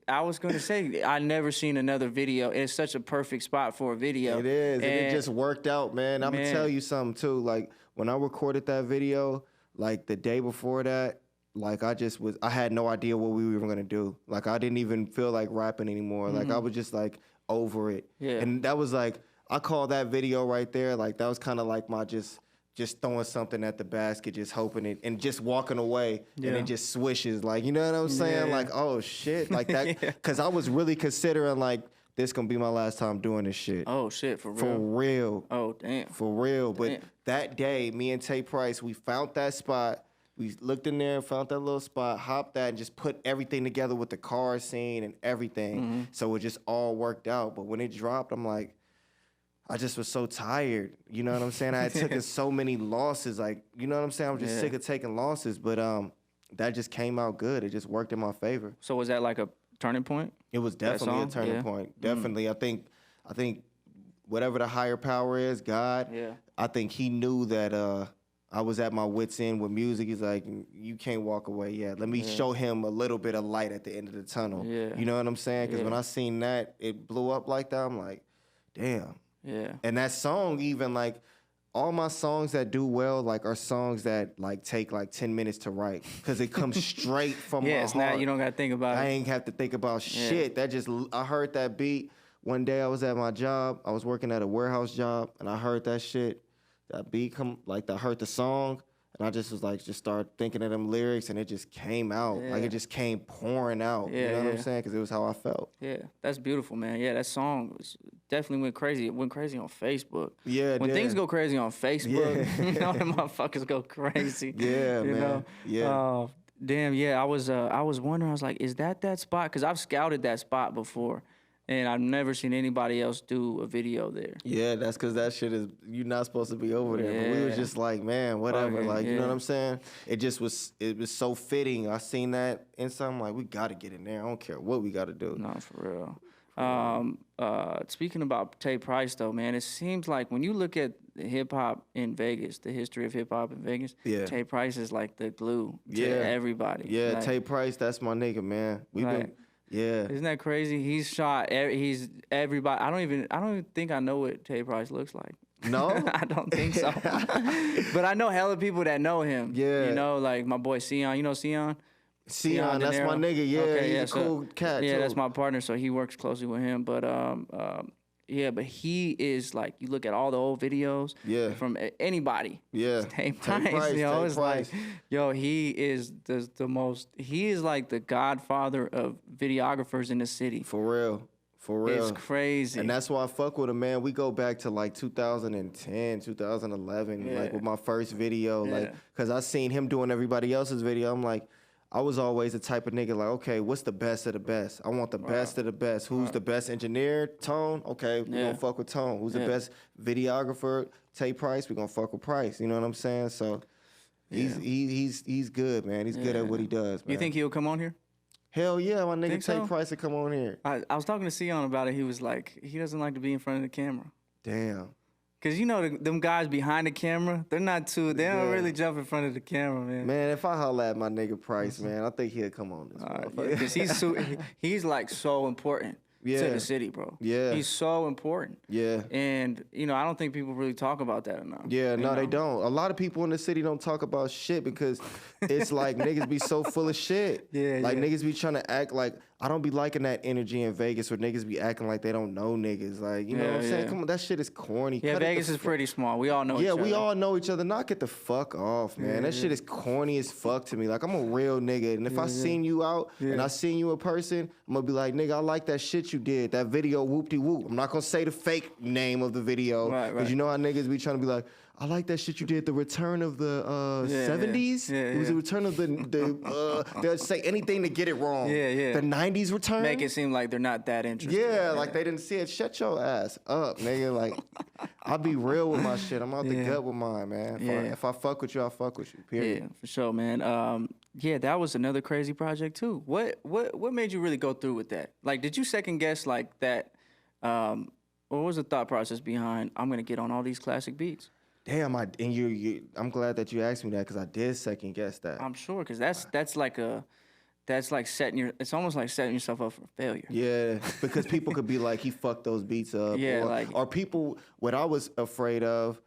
B: I was going to say, I never seen another video. It's such a perfect spot for a video.
C: It is, and it just worked out, man. I'm gonna tell you something too. Like when I recorded that video, like the day before that, like I had no idea what we were even gonna do. Like I didn't even feel like rapping anymore. Like I was just like over it.
B: Yeah.
C: And that was like I call that video right there. Like that was kind of like my just throwing something at the basket, just hoping it, and just walking away, and it just swishes. Like you know what I'm saying?
B: Yeah.
C: Like oh shit, like that. Because I was really considering like this gonna be my last time doing this shit.
B: Oh shit, for real.
C: For real.
B: Oh damn.
C: For real. But
B: Damn.
C: that day, me and Tay Price, we found that spot. We looked in there, found that little spot, hopped that, and just put everything together with the car scene and everything. So it just all worked out. But when it dropped, I'm like, I just was so tired. You know what I'm saying? I had taken so many losses. Like, you know what I'm saying? I'm just sick of taking losses. But that just came out good. It just worked in my favor.
B: So was that like a turning point?
C: It was definitely a turning point. Definitely. I think whatever the higher power is, God, I think he knew that I was at my wit's end with music. He's like, you can't walk away yet. Let me show him a little bit of light at the end of the tunnel.
B: Yeah.
C: You know what I'm saying? Because when I seen that, it blew up like that. I'm like, damn.
B: Yeah.
C: And that song, even like all my songs that do well, like are songs that like take like 10 minutes to write because it comes straight from my heart.
B: Now you don't gotta think about it.
C: I ain't have to think about shit. That just I heard that beat one day. I was at my job. I was working at a warehouse job, and I heard that shit. That beat come like I heard the song, and I just was like, just started thinking of them lyrics, and it just came out. Like it just came pouring out. You know what I'm saying? Because it was how I felt.
B: Yeah, that's beautiful, man. Yeah, that song definitely went crazy. It went crazy on Facebook.
C: Yeah,
B: when things go crazy on Facebook, you know, the motherfuckers go crazy.
C: Yeah,
B: you
C: man.
B: know?
C: Yeah.
B: Damn. Yeah, I was wondering. I was like, is that spot? Because I've scouted that spot before, and I've never seen anybody else do a video there.
C: Yeah, that's because that shit is you're not supposed to be over there. But we was just like, man, whatever.
B: Okay,
C: like, you know what I'm saying? It was so fitting. I seen that inside. I'm like, we gotta get in there. I don't care what we gotta do.
B: No, for real. Speaking about Tay Price, though, man, it seems like when you look at hip hop in Vegas, the history of hip hop in Vegas, Tay Price is like the glue to everybody.
C: Yeah,
B: like,
C: Tay Price, that's my nigga, man. We've been,
B: Isn't that crazy? He's shot. He's everybody. I don't even think I know what Tay Price looks like.
C: No,
B: I don't think so. But I know hella people that know him.
C: Yeah,
B: you know, like my boy Sion. You know Sion?
C: Sion, that's my nigga. Yeah,
B: okay,
C: he's a cool cat.
B: Yeah,
C: too.
B: that's my partner. So he works closely with him. But yeah, but he is like, you look at all the old videos.
C: Yeah.
B: From anybody.
C: Yeah.
B: Tay Price. Yo, it's
C: Price.
B: like, yo, he is the most. He is like the godfather of videographers in the city.
C: For real. For real.
B: It's crazy.
C: And that's why I fuck with him, man. We go back to like 2010, 2011, like with my first video, like, cause I seen him doing everybody else's video. I'm like, I was always the type of nigga like, okay, what's the best of the best? I want the best of the best. Who's the best engineer? Tone? Okay, we gonna fuck with Tone. Who's the best videographer? Tay Price. We gonna fuck with Price. You know what I'm saying? So he's good, man. He's good at what he does, man.
B: You think he'll come on here?
C: Hell yeah, my nigga Tay
B: so?
C: Price to come on here.
B: I was talking to Sion about it. He was like, he doesn't like to be in front of the camera.
C: Damn.
B: Cause you know them guys behind the camera, they don't really jump in front of the camera, man.
C: Man, if I holla at my nigga Price, man, I think he'll come on this.
B: Right, cause he's like so important to the city, bro.
C: Yeah,
B: he's so important.
C: Yeah,
B: and I don't think people really talk about that enough.
C: Yeah, no, they don't. A lot of people in the city don't talk about shit because it's like niggas be so full of shit. Niggas be trying to act like. I don't be liking that energy in Vegas where niggas be acting like they don't know niggas. Like, you know what I'm saying? Come on, that shit is corny.
B: Yeah, Vegas is pretty small. We all know each other.
C: Yeah, we all know each other. Knock it the fuck off, man. That shit is corny as fuck to me. Like, I'm a real nigga. And if I seen you out and I seen you in person, I'm going to be like, nigga, I like that shit you did. That video, whoop-de-whoop. I'm not going to say the fake name of the video. Because you know how niggas be trying to be like, I like that shit you did. The return of the 70s. It was the return of they'll say anything to get it wrong. The 90s return.
B: Make it seem like they're not that interested.
C: Yeah, like they didn't see it. Shut your ass up, nigga. Like, I'll be real with my shit. I'm out the gut with mine, man. If I fuck with you, I fuck with you. Period.
B: Yeah, for sure, man. That was another crazy project too. What made you really go through with that? Like, did you second guess like that? What was the thought process behind? I'm gonna get on all these classic beats.
C: Damn, I'm glad that you asked me that because I did second guess that.
B: I'm sure because it's almost like setting yourself up for failure.
C: Yeah, because people could be like, he fucked those beats up. Or people, what I was afraid of,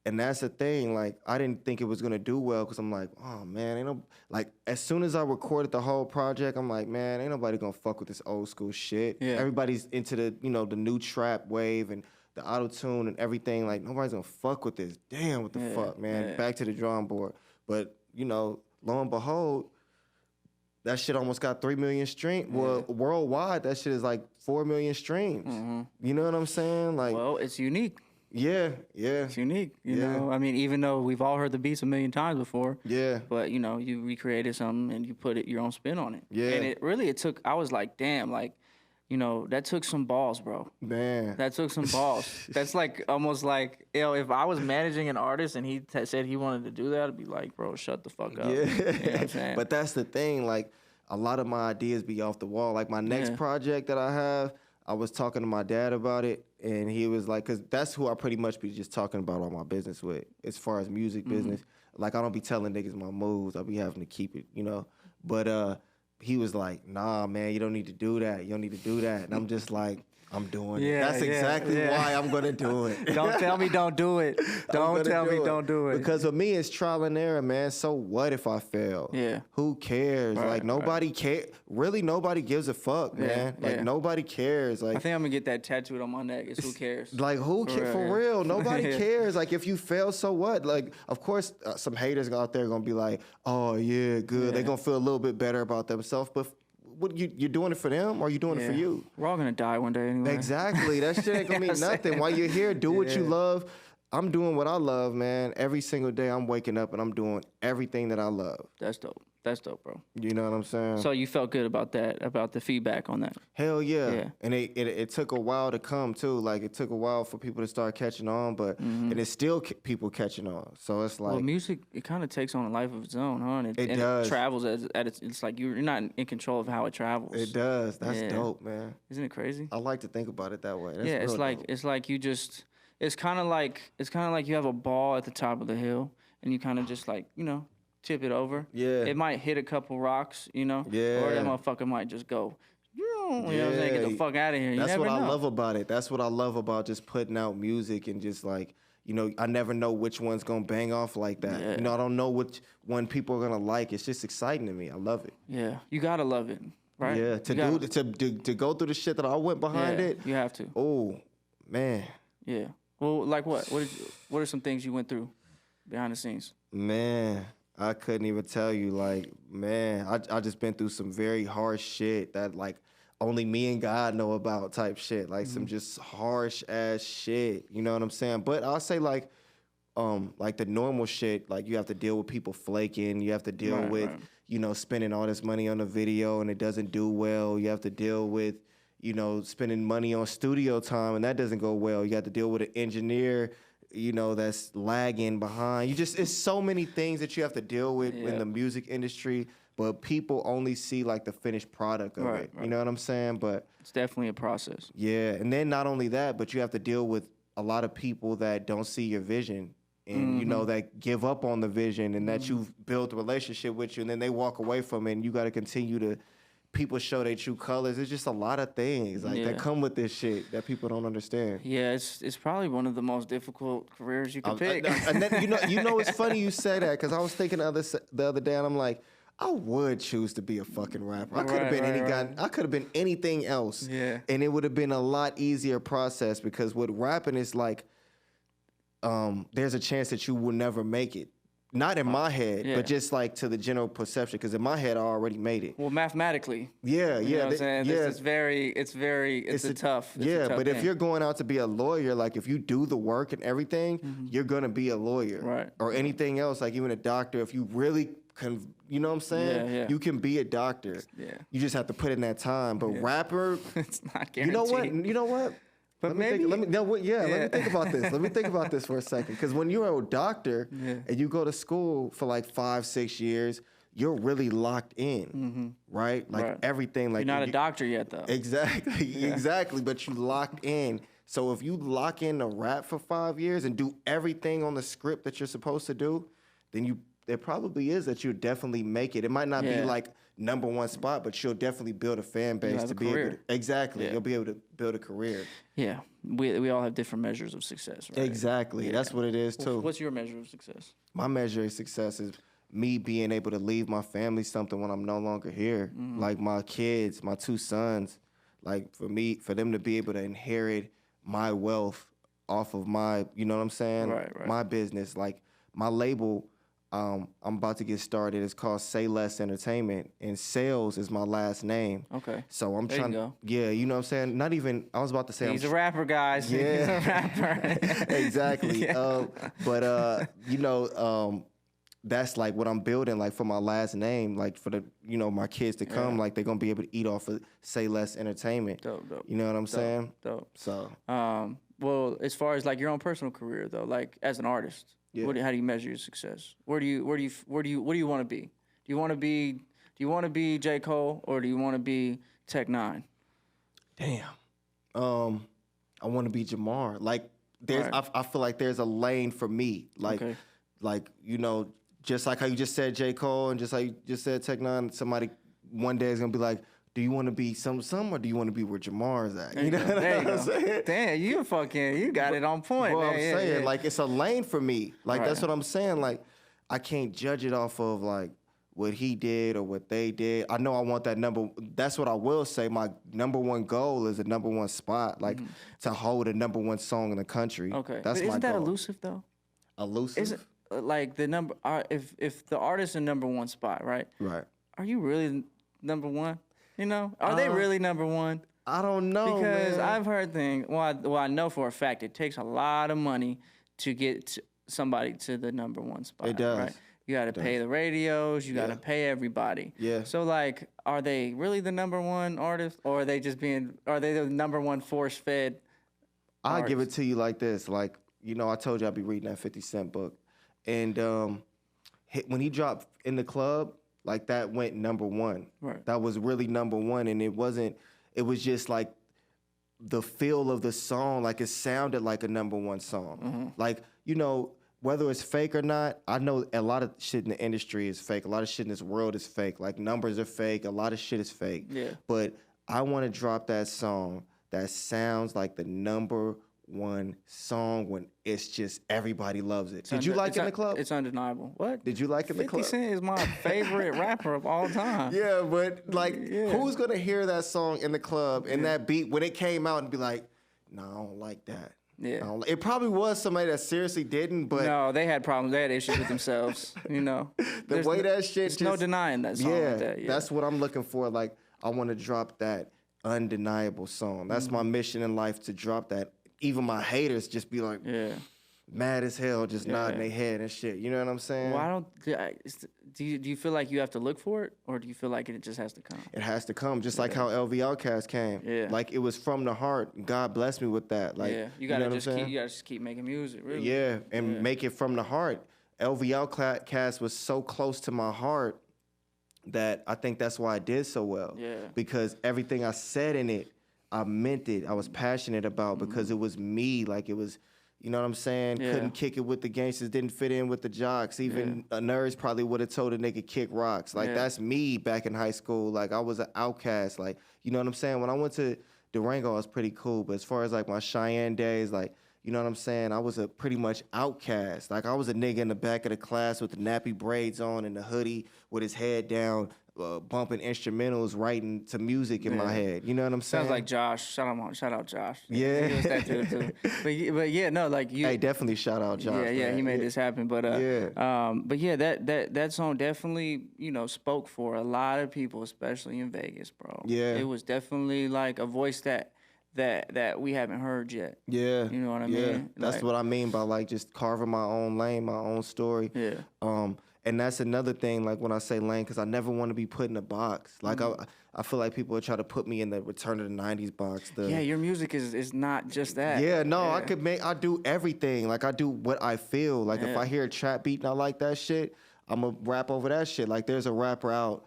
C: and that's the thing, like, I didn't think it was gonna do well because I'm like, oh man, as soon as I recorded the whole project, I'm like, man, ain't nobody gonna fuck with this old school shit. Yeah. Everybody's into the new trap wave and the auto-tune and everything, like, nobody's gonna fuck with this. Damn, what the fuck, man? Yeah. Back to the drawing board. But, lo and behold, that shit almost got 3 million streams. Yeah. Well, worldwide, that shit is like 4 million streams. Mm-hmm. You know what I'm saying? Like,
B: well, it's unique.
C: Yeah.
B: It's unique, you know? I mean, even though we've all heard the beats a million times before. Yeah. But, you recreated something and you put your own spin on it. Yeah. And I was like, damn, like, that took some balls, bro. Man. That took some balls. That's like almost like, if I was managing an artist and he said he wanted to do that, I'd be like, bro, shut the fuck up. Yeah. You know what I'm saying?
C: But that's the thing. Like, a lot of my ideas be off the wall. Like, my next project that I have, I was talking to my dad about it, and he was like, because that's who I pretty much be just talking about all my business with, as far as music business. Like, I don't be telling niggas my moves. I be having to keep it, But, he was like, nah, man, you don't need to do that. You don't need to do that. And I'm just like, I'm doing it. That's exactly why I'm going to do it.
B: Don't tell me don't do it. Don't tell me don't do it.
C: Because with me, it's trial and error, man. So what if I fail? Yeah. Who cares? Right, like, nobody cares. Really, nobody gives a fuck, man. Like, nobody cares. Like,
B: I think I'm going to get that tattooed on my neck. It's who cares.
C: Like, who cares? For real. Nobody cares. Like, if you fail, so what? Like, of course, some haters out there going to be like, oh, yeah, good. They're going to feel a little bit better about themselves. But what you're doing it for them or you doing it for you?
B: We're all gonna die one day anyway.
C: Exactly. That shit ain't gonna mean nothing. While you're here, do what you love. I'm doing what I love, man. Every single day I'm waking up and I'm doing everything that I love.
B: That's dope. That's dope, bro.
C: You know what I'm saying?
B: So you felt good about that, about the feedback on that?
C: Hell yeah. And it took a while to come too. Like, it took a while for people to start catching on, but and it's still people catching on. So it's like,
B: well, music, it kind of takes on a life of its own, huh? And it does. It travels it's like you're not in control of how it travels.
C: It does. That's dope, man.
B: Isn't it crazy?
C: I like to think about it that way. That's
B: it's like dope. It's like you just it's kind of like you have a ball at the top of the hill and you kind of just like, tip it over. Yeah. It might hit a couple rocks, Yeah. Or that motherfucker might just go, you know what I'm saying? Get the fuck out of here.
C: That's what I love about it. That's what I love about just putting out music and just like, I never know which one's gonna bang off like that. Yeah. I don't know which one people are gonna like. It's just exciting to me. I love it.
B: Yeah. You gotta love it, right?
C: Yeah. To go through the shit that I went behind it.
B: You have to.
C: Oh, man.
B: Yeah. Well, like what? What are some things you went through behind the scenes?
C: Man, I couldn't even tell you. Like, man, I just been through some very hard shit that, like, only me and God know about type shit. Like some just harsh ass shit. You know what I'm saying? But I'll say like the normal shit, like you have to deal with people flaking. You have to deal with, you know, spending all this money on a video and it doesn't do well. You have to deal with, you know, spending money on studio time and that doesn't go well. You have to deal with an engineer, you know, that's lagging behind. It's so many things that you have to deal with in the music industry, but people only see like the finished product of it. You know what I'm saying? But
B: it's definitely a process.
C: Yeah. And then not only that, but you have to deal with a lot of people that don't see your vision and, you know, that give up on the vision and that you've built a relationship with you and then they walk away from it and you got to continue to people show their true colors. It's just a lot of things like that come with this shit that people don't understand.
B: Yeah, it's probably one of the most difficult careers you can pick.
C: And then, you know, it's funny you say that because I was thinking the other day, and I'm like, I would choose to be a fucking rapper. I could have been I could have been anything else.
B: Yeah,
C: and it would have been a lot easier process because with rapping, it's like, there's a chance that you will never make it. Not in my head, but just like to the general perception. Because in my head, I already made it.
B: Well, mathematically.
C: Yeah,
B: you know what I'm saying? It's tough.
C: But if you're going out to be a lawyer, like if you do the work and everything, you're gonna be a lawyer.
B: Right.
C: Or anything else, like even a doctor. If you really you know what I'm saying?
B: Yeah.
C: You can be a doctor.
B: Yeah.
C: You just have to put in that time. But rapper,
B: it's not guaranteed.
C: You know what?
B: But
C: let me think about this. Let me think about this for a second. Because when you're a doctor and you go to school for like 5-6 years, you're really locked in, right? Like everything. Like
B: you're not a doctor yet, though.
C: Exactly, exactly. But you locked in. So if you lock in a rap for 5 years and do everything on the script that you're supposed to do, then there probably is that you'll definitely make it. It might not be like number one spot, but you'll definitely build a fan base to be able to, exactly. You'll be able to build a career.
B: Yeah, we all have different measures of success, right?
C: Exactly, that's what it is too.
B: What's your measure of success?
C: My measure of success is me being able to leave my family something when I'm no longer here. Like my kids, my 2 sons, like for them to be able to inherit my wealth off of my, you know what I'm saying?
B: Right.
C: My business, like my label. I'm about to get started. It's called Say Less Entertainment, and Sales is my last name.
B: Okay.
C: So I'm trying
B: to.
C: Yeah, you know what I'm saying? Not even. I was about to say.
B: He's a rapper, guys.
C: Yeah.
B: He's a rapper.
C: Exactly. You know, that's like what I'm building, like for my last name, like for the my kids to come, like they're gonna be able to eat off of Say Less Entertainment.
B: Dope.
C: You know what I'm saying?
B: Dope.
C: So.
B: Well, as far as like your own personal career though, like as an artist. Yeah. How do you measure your success? What do you want to be? Do you want to be J. Cole or do you want to be Tech Nine?
C: Damn. I want to be Jamaar. Like I feel like there's a lane for me. Like you know, just like how you just said J. Cole and just like you just said Tech Nine, somebody one day is gonna be like, do you want to be some or do you want to be where Jamar's at? You know what I'm saying?
B: Damn, you got it on point.
C: Well,
B: man.
C: I'm saying, like, it's a lane for me. Like, that's what I'm saying. Like, I can't judge it off of, like, what he did or what they did. I know I want that that's what I will say. My number one goal is a number one spot, like, to hold a number one song in the country.
B: Okay.
C: That's
B: but
C: my
B: isn't that
C: goal.
B: elusive, though?
C: Elusive?
B: Is it, like, the number, if the artist in number one spot, right?
C: Right.
B: Are you really number one? You know, are they really number one?
C: I don't know,
B: because
C: man.
B: I've heard things. Well, I know for a fact it takes a lot of money to get somebody to the number one spot.
C: It does.
B: Right? You got to pay the radios. You got to pay everybody.
C: Yeah.
B: So like, are they really the number one artist, or are they just are they the number one force fed?
C: I'll give it to you like this. Like, you know, I told you I'd be reading that 50 Cent book, and when he dropped In the Club. Like, that went number one.
B: Right.
C: That was really number one, and it was just like the feel of the song, like it sounded like a number one song. Like, you know, whether it's fake or not, I know a lot of shit in the industry is fake. A lot of shit in this world is fake. Like, numbers are fake. A lot of shit is fake.
B: Yeah.
C: But I want to drop that song that sounds like the number one song when it's just everybody loves it. Did you like In the Club?
B: It's undeniable. What?
C: Did you like In the Club?
B: 50 Cent is my favorite rapper of all time.
C: Yeah, but like, who's gonna hear that song In the Club and that beat when it came out and be like, no, I don't like that.
B: Yeah.
C: It probably was somebody that seriously didn't, but
B: no, they had problems. They had issues with themselves. You know,
C: the way that shit.
B: There's no denying that song.
C: Yeah,
B: like that. Yeah,
C: that's what I'm looking for. Like, I want to drop that undeniable song. That's my mission in life, to drop that. Even my haters just be like, mad as hell, just nodding their head and shit. You know what I'm saying?
B: Well, do you feel like you have to look for it, or do you feel like it just has to come?
C: It has to come, just like how LV Outcast came.
B: Yeah.
C: Like, it was from the heart. God blessed me with that. Like,
B: you gotta just keep making music, really.
C: Yeah, and make it from the heart. LV Outcast was so close to my heart that I think that's why I did so well.
B: Yeah.
C: Because everything I said in it, I meant it. I was passionate about, because it was me. Like, it was, you know what I'm saying?
B: Yeah.
C: Couldn't kick it with the gangsters, didn't fit in with the jocks. Even nerds probably would have told a nigga kick rocks. Like, that's me back in high school. Like, I was an outcast. Like, you know what I'm saying? When I went to Durango, I was pretty cool. But as far as, like, my Cheyenne days, like, you know what I'm saying? I was a pretty much outcast. Like, I was a nigga in the back of the class with the nappy braids on and the hoodie with his head down, bumping instrumentals, writing to music in my head. You know what I'm saying?
B: Sounds like Josh. Shout out Josh.
C: Yeah.
B: He was that dude too. But yeah, no, like you.
C: Hey, definitely shout out Josh.
B: Yeah, he made this happen. But but yeah, that song definitely, spoke for a lot of people, especially in Vegas, bro.
C: Yeah.
B: It was definitely like a voice that we haven't heard yet.
C: Yeah.
B: You know what I mean?
C: That's what I mean by, like, just carving my own lane, my own story.
B: Yeah.
C: And that's another thing, like, when I say lane, because I never want to be put in a box. Like, I feel like people try to put me in the Return of the 90s box.
B: Your music is not just that.
C: Yeah, no, I do everything. Like, I do what I feel. Like, if I hear a trap beat and I like that shit, I'm going to rap over that shit. Like, there's a rapper out.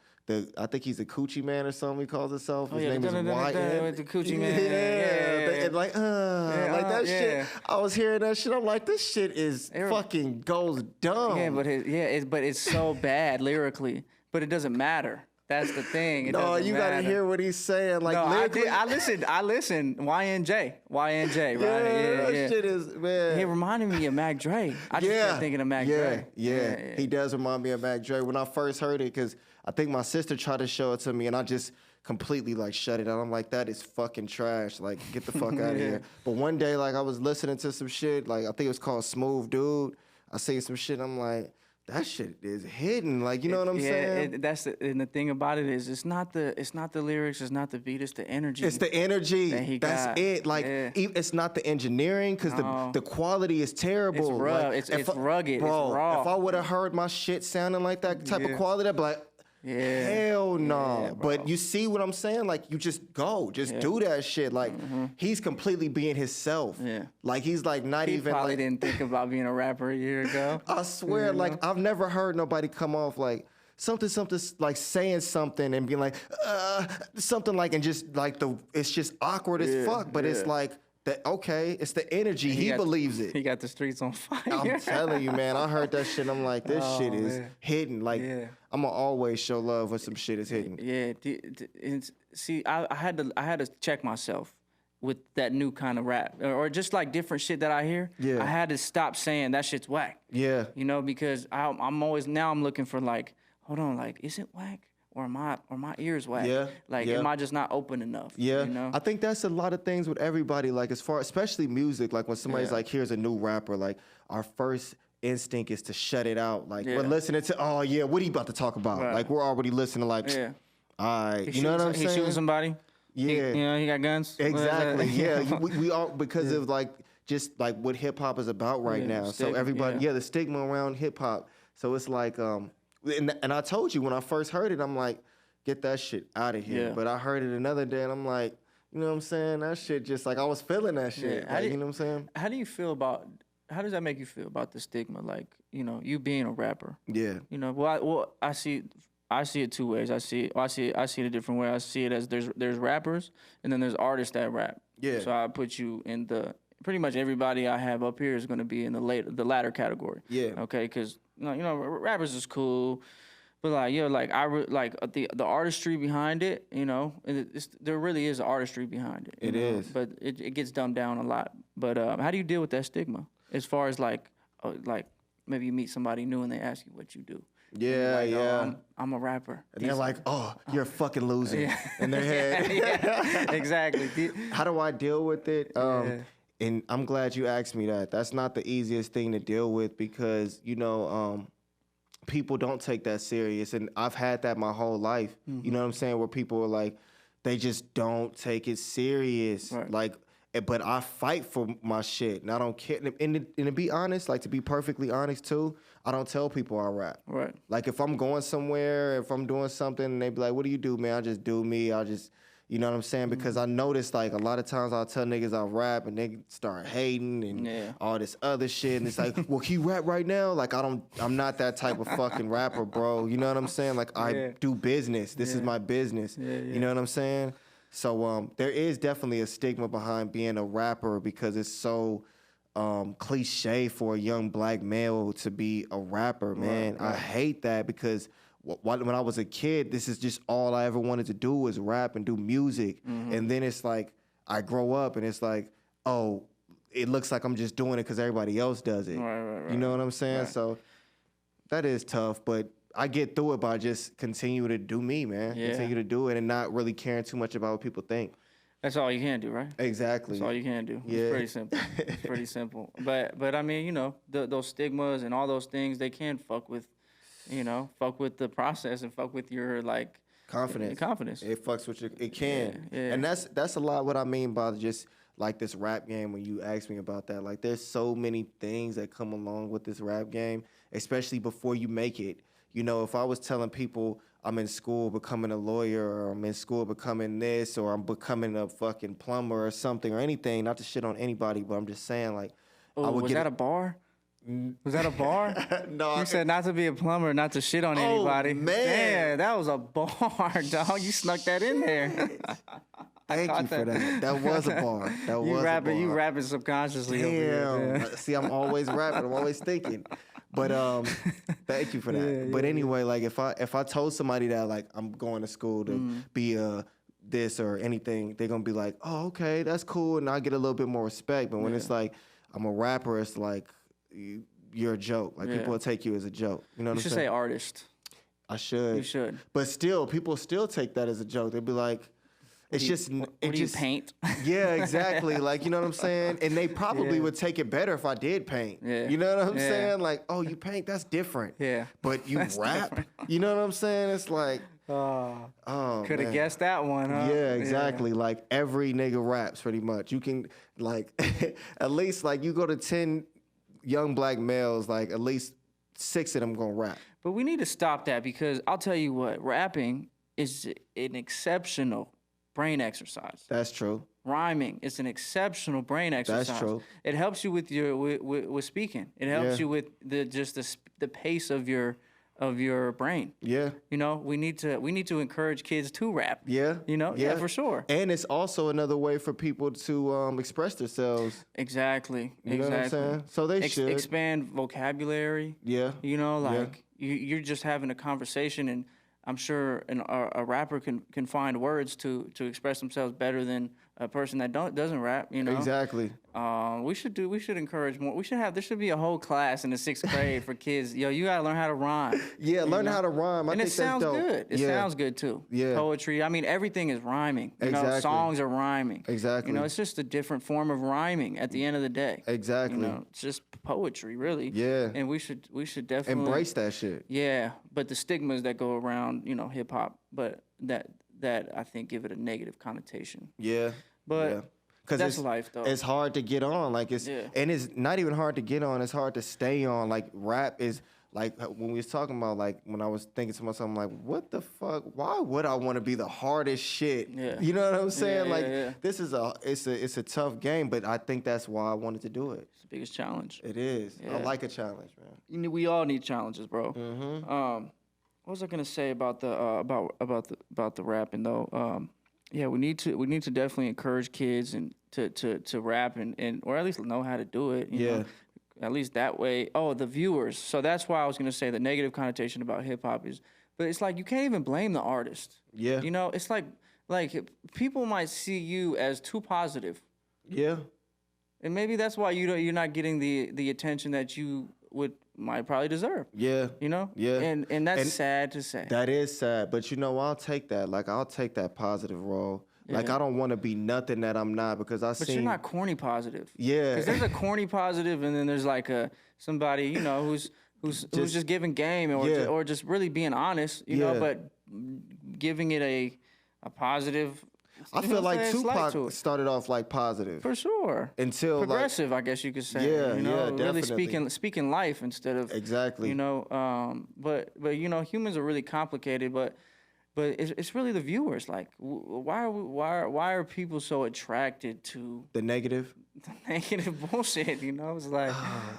C: I think he's a Coochie Man or something he calls himself. His name is YN.
B: The Coochie Man.
C: And like that shit. I was hearing that shit. I'm like, this shit is fucking goes dumb.
B: Yeah, but it's so bad lyrically. But it doesn't matter. That's the thing.
C: No, you gotta hear what he's saying. Like, lyrically.
B: I listened. YNJ, right?
C: That shit is, man.
B: He reminded me of Mac Dre. I just kept thinking of Mac Dre.
C: Yeah, he does remind me of Mac Dre. When I first heard it, because I think my sister tried to show it to me, and I just completely, like, shut it out. I'm like, that is fucking trash. Like, get the fuck out of here. But one day, like, I was listening to some shit. Like, I think it was called Smooth Dude. I seen some shit. I'm like, that shit is hidden. Like, you know what I'm saying?
B: And the thing about it is, it's not the lyrics, it's not the beat, it's the energy.
C: It's the energy. That's it. Like, it's not the engineering, because the quality is terrible.
B: It's rough.
C: Like,
B: it's rugged.
C: Bro,
B: it's raw.
C: if I would have heard my shit sounding like that type of quality, I'd be like, hell no.
B: Yeah,
C: but you see what I'm saying? Like, you just do that shit. Like, he's completely being himself.
B: Yeah.
C: Like, he's like not
B: he
C: even
B: probably
C: like,
B: didn't think about being a rapper a year ago.
C: I swear, like, I've never heard nobody come off like something like saying something and being like something like, and just like it's just awkward as fuck. But it's like, it's the energy. He believes it.
B: He got the streets on fire.
C: I'm telling you, man. I heard that shit. I'm like, this shit is hidden. Like, I'm gonna always show love when some shit is hidden.
B: Yeah. See, I had to check myself with that new kind of rap, or just like different shit that I hear.
C: Yeah.
B: I had to stop saying that shit's whack.
C: Yeah.
B: Because I'm always looking for, like, hold on, like, is it whack? Or my ears whack?
C: Yeah,
B: Like, am I just not open enough?
C: Yeah. I think that's a lot of things with everybody. Like, especially music. Like, when somebody's like, here's a new rapper, like, our first instinct is to shut it out. Like, we're listening to, what are you about to talk about?
B: Right.
C: Like, we're already listening, like, all right. You know what I'm saying?
B: He's shooting somebody?
C: Yeah.
B: He got guns?
C: Exactly. Yeah. we all, because of, like, just like what hip hop is about right now. So everybody, the stigma around hip hop. So it's like, and I told you when I first heard it, I'm like, get that shit out of here.
B: Yeah.
C: But I heard it another day, and I'm like, you know what I'm saying? That shit just, like, I was feeling that shit.
B: Yeah.
C: Like, you know what I'm saying?
B: How does that make you feel about the stigma? Like, you being a rapper.
C: Yeah.
B: I see it two ways. I see it a different way. I see it as there's rappers, and then there's artists that rap.
C: Yeah.
B: So I put you in pretty much everybody I have up here is going to be in the latter category.
C: Yeah.
B: Okay, because rappers is cool, but the artistry behind it, there really is artistry behind it.
C: It is.
B: But it gets dumbed down a lot. But how do you deal with that stigma? As far as like maybe you meet somebody new and they ask you what you do.
C: Yeah,
B: like,
C: yeah.
B: Oh, I'm a rapper.
C: And they're like, oh, you're a fucking loser in their head.
B: Yeah, exactly.
C: How do I deal with it? And I'm glad you asked me that. That's not the easiest thing to deal with because, people don't take that serious. And I've had that my whole life. Mm-hmm. You know what I'm saying? Where people are like, they just don't take it serious.
B: Right.
C: Like, but I fight for my shit, and I don't care. And to be honest, like to be perfectly honest too, I don't tell people I rap.
B: Right.
C: Like if I'm going somewhere, if I'm doing something, and they be like, "What do you do, man?" I just do me. I just, you know what I'm saying? Because I noticed like a lot of times I'll tell niggas I rap, and they start hating and all this other shit, and it's like, "Well, can you rap right now?" Like I'm not that type of fucking rapper, bro. You know what I'm saying? Like I do business. This is my business. You know what I'm saying? So there is definitely a stigma behind being a rapper because it's so cliche for a young black male to be a rapper, man. I hate that because when I was a kid, this is just all I ever wanted to do was rap and do music. And then it's like I grow up and it's like, oh, it looks like I'm just doing it because everybody else does it.
B: Right.
C: You know what I'm saying? So that is tough, but I get through it by just continue to do me, man. Continue to do it and not really caring too much about what people think.
B: That's all you can do, right?
C: Exactly.
B: That's all you can do. It's pretty simple. It's pretty simple. But I mean, you know, those stigmas and all those things, they can fuck with, you know, fuck with the process and fuck with your like
C: confidence. It fucks with your. It can.
B: Yeah.
C: And that's a lot what I mean by just like this rap game. When you ask me about that, like there's so many things that come along with this rap game, especially before you make it. You know, if I was telling people I'm in school becoming a lawyer or I'm in school becoming this or I'm becoming a fucking plumber or something or anything, not to shit on anybody, but I'm just saying like,
B: was that a bar? Was that a bar?
C: No.
B: You said not to be a plumber, not to shit on anybody.
C: Man.
B: Damn, that was a bar, dog. You snuck that in there.
C: Thank you for that. That was a bar. That was a bar.
B: You rapping subconsciously.
C: Damn. See, I'm always rapping. I'm always thinking. But thank you for that. But anyway, like if I told somebody that like I'm going to school to be this or anything, they're gonna be like, oh, okay, that's cool, and I get a little bit more respect. But when it's like I'm a rapper, it's like you're a joke. Like people will take you as a joke. You know what I'm saying?
B: You should say artist.
C: I should.
B: You should.
C: But still, people still take that as a joke. They'd be like, it's just.
B: What do you paint?
C: Yeah, exactly. Like, you know what I'm saying? And they probably would take it better if I did paint.
B: Yeah.
C: You know what I'm saying? Like, oh, you paint? That's different.
B: Yeah.
C: But you rap? Different. You know what I'm saying? It's like, oh,
B: could have guessed that one, huh?
C: Yeah, exactly. Yeah. Like, every nigga raps pretty much. You can, like, at least, like, you go to 10 young black males, like, at least 6 of them gonna rap.
B: But we need to stop that because I'll tell you what, rapping is an exceptional brain exercise.
C: That's true.
B: Rhyming is an exceptional brain exercise.
C: That's true.
B: It helps you with your with speaking. It helps you with the pace of your brain.
C: Yeah.
B: You know, we need to encourage kids to rap.
C: Yeah.
B: You know, yeah, for sure.
C: And it's also another way for people to express themselves.
B: Exactly.
C: You know what I'm saying? So they should
B: expand vocabulary.
C: Yeah.
B: You know, like you're just having a conversation, and I'm sure a rapper can find words to express themselves better than a person that doesn't rap. You know.
C: Exactly.
B: We should encourage more. There should be a whole class in the 6th grade for kids. Yo, you gotta learn how to rhyme.
C: Yeah, learn how to rhyme.
B: And it sounds good. It sounds good too.
C: Yeah.
B: Poetry. I mean, everything is rhyming. You know, songs are rhyming.
C: Exactly.
B: You know, it's just a different form of rhyming at the end of the day.
C: Exactly.
B: You know, it's just poetry, really.
C: Yeah.
B: And we should definitely
C: embrace that shit.
B: Yeah, but the stigmas that go around, you know, hip hop, but that I think give it a negative connotation.
C: Yeah.
B: But because that's life, though.
C: It's hard to get on. Like and it's not even hard to get on. It's hard to stay on. Like rap is like when we was talking about like when I was thinking to myself, I'm like, what the fuck? Why would I want to be the hardest shit? Yeah. You know what I'm saying? This is it's a tough game, but I think that's why I wanted to do it.
B: It's the biggest challenge.
C: It is. Yeah. I like a challenge, man.
B: You know, we all need challenges, bro.
C: Mm-hmm.
B: What was I gonna say about the about the rapping though? Yeah, we need to definitely encourage kids and to rap and or at least know how to do it. You know? At least that way. Oh, the viewers. So that's why I was gonna say the negative connotation about hip hop is, but it's like you can't even blame the artist.
C: Yeah.
B: You know, it's like people might see you as too positive.
C: Yeah.
B: And maybe that's why you're not getting the attention that you might probably deserve.
C: Yeah.
B: You know?
C: Yeah.
B: And that's sad to say.
C: That is sad. But you know, I'll take that. Like I'll take that positive role. Yeah. Like I don't want to be nothing that I'm not because But
B: you're not corny positive.
C: Yeah.
B: Because there's a corny positive and then there's like somebody, you know, who's just giving game or just really being honest, you know, but giving it a positive
C: I
B: You know
C: feel
B: what I'm
C: like
B: saying? It's light to
C: Tupac
B: it.
C: started off like positive
B: For sure.
C: until like
B: Progressive, I guess you could say.
C: Yeah,
B: you know,
C: yeah,
B: really
C: definitely.
B: speaking life instead of
C: Exactly.
B: you know. But you know, humans are really complicated. But it's really the viewers. Like, why are people so attracted to
C: The negative.
B: the negative bullshit? You know, it's like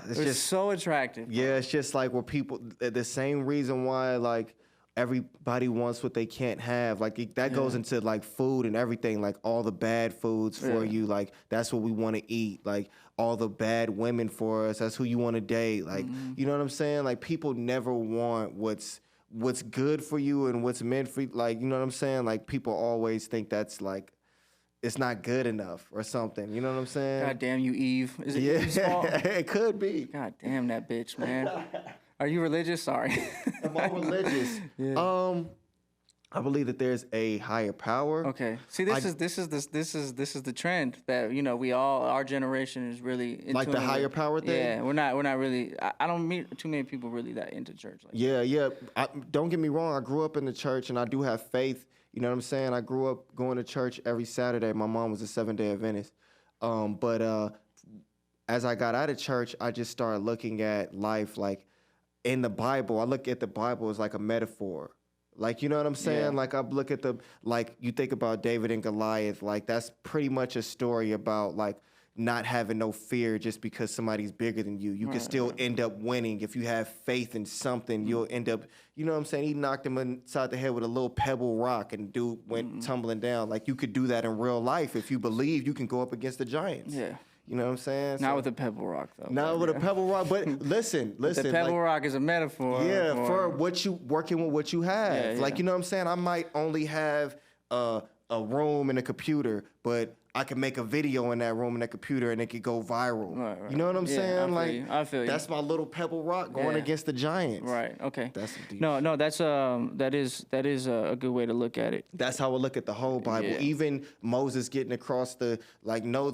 C: It's
B: it's
C: just
B: so attractive. Bro.
C: yeah, it's just like where people the same reason why like everybody wants what they can't have. Like that goes into like food and everything. Like all the bad foods for
B: Yeah.
C: you. Like that's what we want to eat. Like all the bad women for us. That's who you want to date. Like you know what I'm saying? Like people never want what's good for you and what's meant for you. Like you know what I'm saying? Like people always think that's like it's not good enough or something. You know what I'm saying?
B: God damn you, Eve. Is it
C: Yeah,
B: Eve's fault?
C: it could be.
B: God damn that bitch, man. Are you religious? Sorry.
C: Am I religious? I believe that there's a higher power.
B: Okay. See, this is the trend that you know our generation is really in
C: Like
B: tune
C: the
B: with.
C: higher power thing?
B: Yeah, we're not really. I don't meet too many people really that into church. Like
C: Yeah. Don't get me wrong. I grew up in the church and I do have faith. You know what I'm saying? I grew up going to church every Saturday. My mom was a Seventh-day Adventist. But as I got out of church, I just started looking at life like in the Bible. I look at the Bible as like a metaphor. Like, you know what I'm saying?
B: Yeah.
C: Like I look at like you think about David and Goliath, like that's pretty much a story about like not having no fear just because somebody's bigger than you. You can still end up winning. If you have faith in something, you'll end up, you know what I'm saying? He knocked him inside the head with a little pebble rock and dude went tumbling down. Like you could do that in real life. If you believe, you can go up against the giants.
B: Yeah.
C: You know what I'm saying?
B: Not with a pebble rock though.
C: Not with a pebble rock, but listen.
B: The pebble
C: like,
B: rock is a metaphor.
C: yeah, for what you working with what you have.
B: Yeah,
C: Like
B: yeah.
C: you know what I'm saying? I might only have a room and a computer, but I can make a video in that room and that computer and it could go viral.
B: Right.
C: You know what I'm
B: Yeah,
C: saying?
B: I feel you.
C: That's my little pebble rock going
B: Yeah.
C: against the giants.
B: Right. Okay.
C: That's deep.
B: No. That's that is a good way to look at it.
C: That's how I look at the whole Bible.
B: Yeah.
C: Even Moses getting across the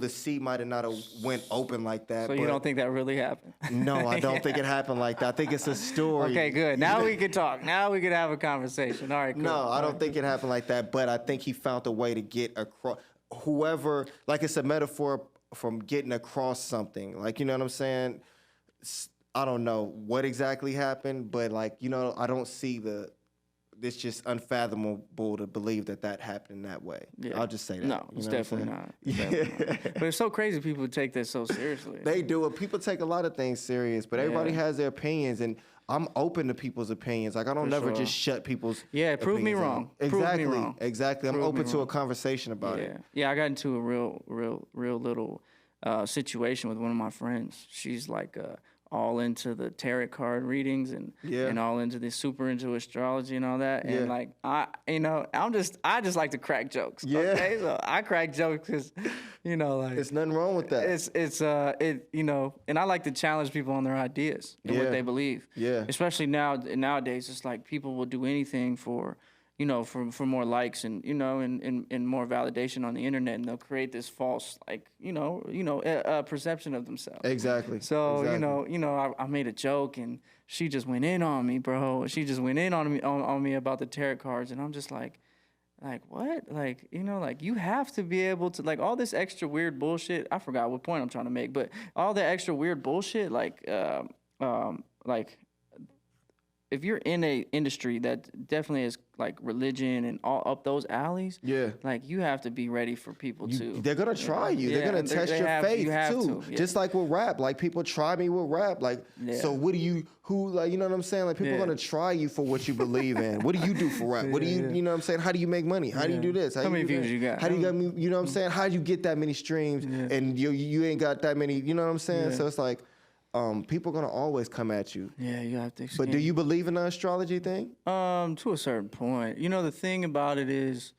C: sea might have not have went open like that.
B: So you
C: but
B: don't think that really happened?
C: No, I don't think it happened like that. I think it's a story.
B: Okay, good. Now we can talk. Now we can have a conversation. All right, cool.
C: No, I don't think it happened like that, but I think he found a way to get across whoever, like it's a metaphor from getting across something. Like, you know what I'm saying? I don't know what exactly happened, but like, you know, I don't see it's just unfathomable to believe that happened that way.
B: Yeah.
C: I'll just say that.
B: No,
C: You
B: it's
C: know what I'm
B: definitely
C: saying?
B: not. It's definitely not. But it's so crazy people take that so seriously.
C: They do it. People take a lot of things serious, but everybody
B: Yeah.
C: has their opinions, and I'm open to people's opinions. Like I don't never
B: sure.
C: just shut people's
B: Yeah, prove me
C: opinions out.
B: wrong. Prove me
C: Exactly.
B: wrong.
C: Exactly. I'm
B: Prove me
C: open to a
B: wrong.
C: conversation about it.
B: Yeah, I got into a real little situation with one of my friends. She's like all into the tarot card readings and
C: Yeah.
B: and all into super into astrology and all that. And
C: Yeah.
B: like I just like to crack jokes.
C: Yeah.
B: Okay, so I crack jokes because like
C: It's nothing wrong with that.
B: and I like to challenge people on their ideas and
C: Yeah.
B: what they believe.
C: Yeah.
B: Especially nowadays, it's like people will do anything for more likes and and more validation on the internet, and they'll create this false perception of themselves.
C: Exactly.
B: So
C: Exactly.
B: I made a joke and she just went in on me, bro. She just went in on me about the tarot cards, and I'm just like what? Like you have to be able to like all this extra weird bullshit. I forgot what point I'm trying to make, but all the extra weird bullshit like if you're in a industry that definitely is like religion and all up those alleys,
C: Yeah.
B: like you have to be ready for people to.
C: They're gonna try you.
B: Yeah,
C: They're gonna test your faith
B: you have
C: too.
B: to, yeah.
C: Just like with rap. Like people try me with rap. Like
B: Yeah.
C: so what do you like you know what I'm saying? Like people
B: Yeah.
C: are gonna try you for what you believe in. What do you do for rap? What do you know what I'm saying? How do you make money? How do you do this?
B: How
C: do
B: many
C: you do
B: views
C: that?
B: you got?
C: How do you got me you know what I'm saying? How do you get that many streams and you ain't got that many, you know what I'm saying?
B: Yeah.
C: So it's like people are gonna always come at you.
B: Yeah, you have to.
C: But do you believe in the astrology thing?
B: To a certain point, the thing about it is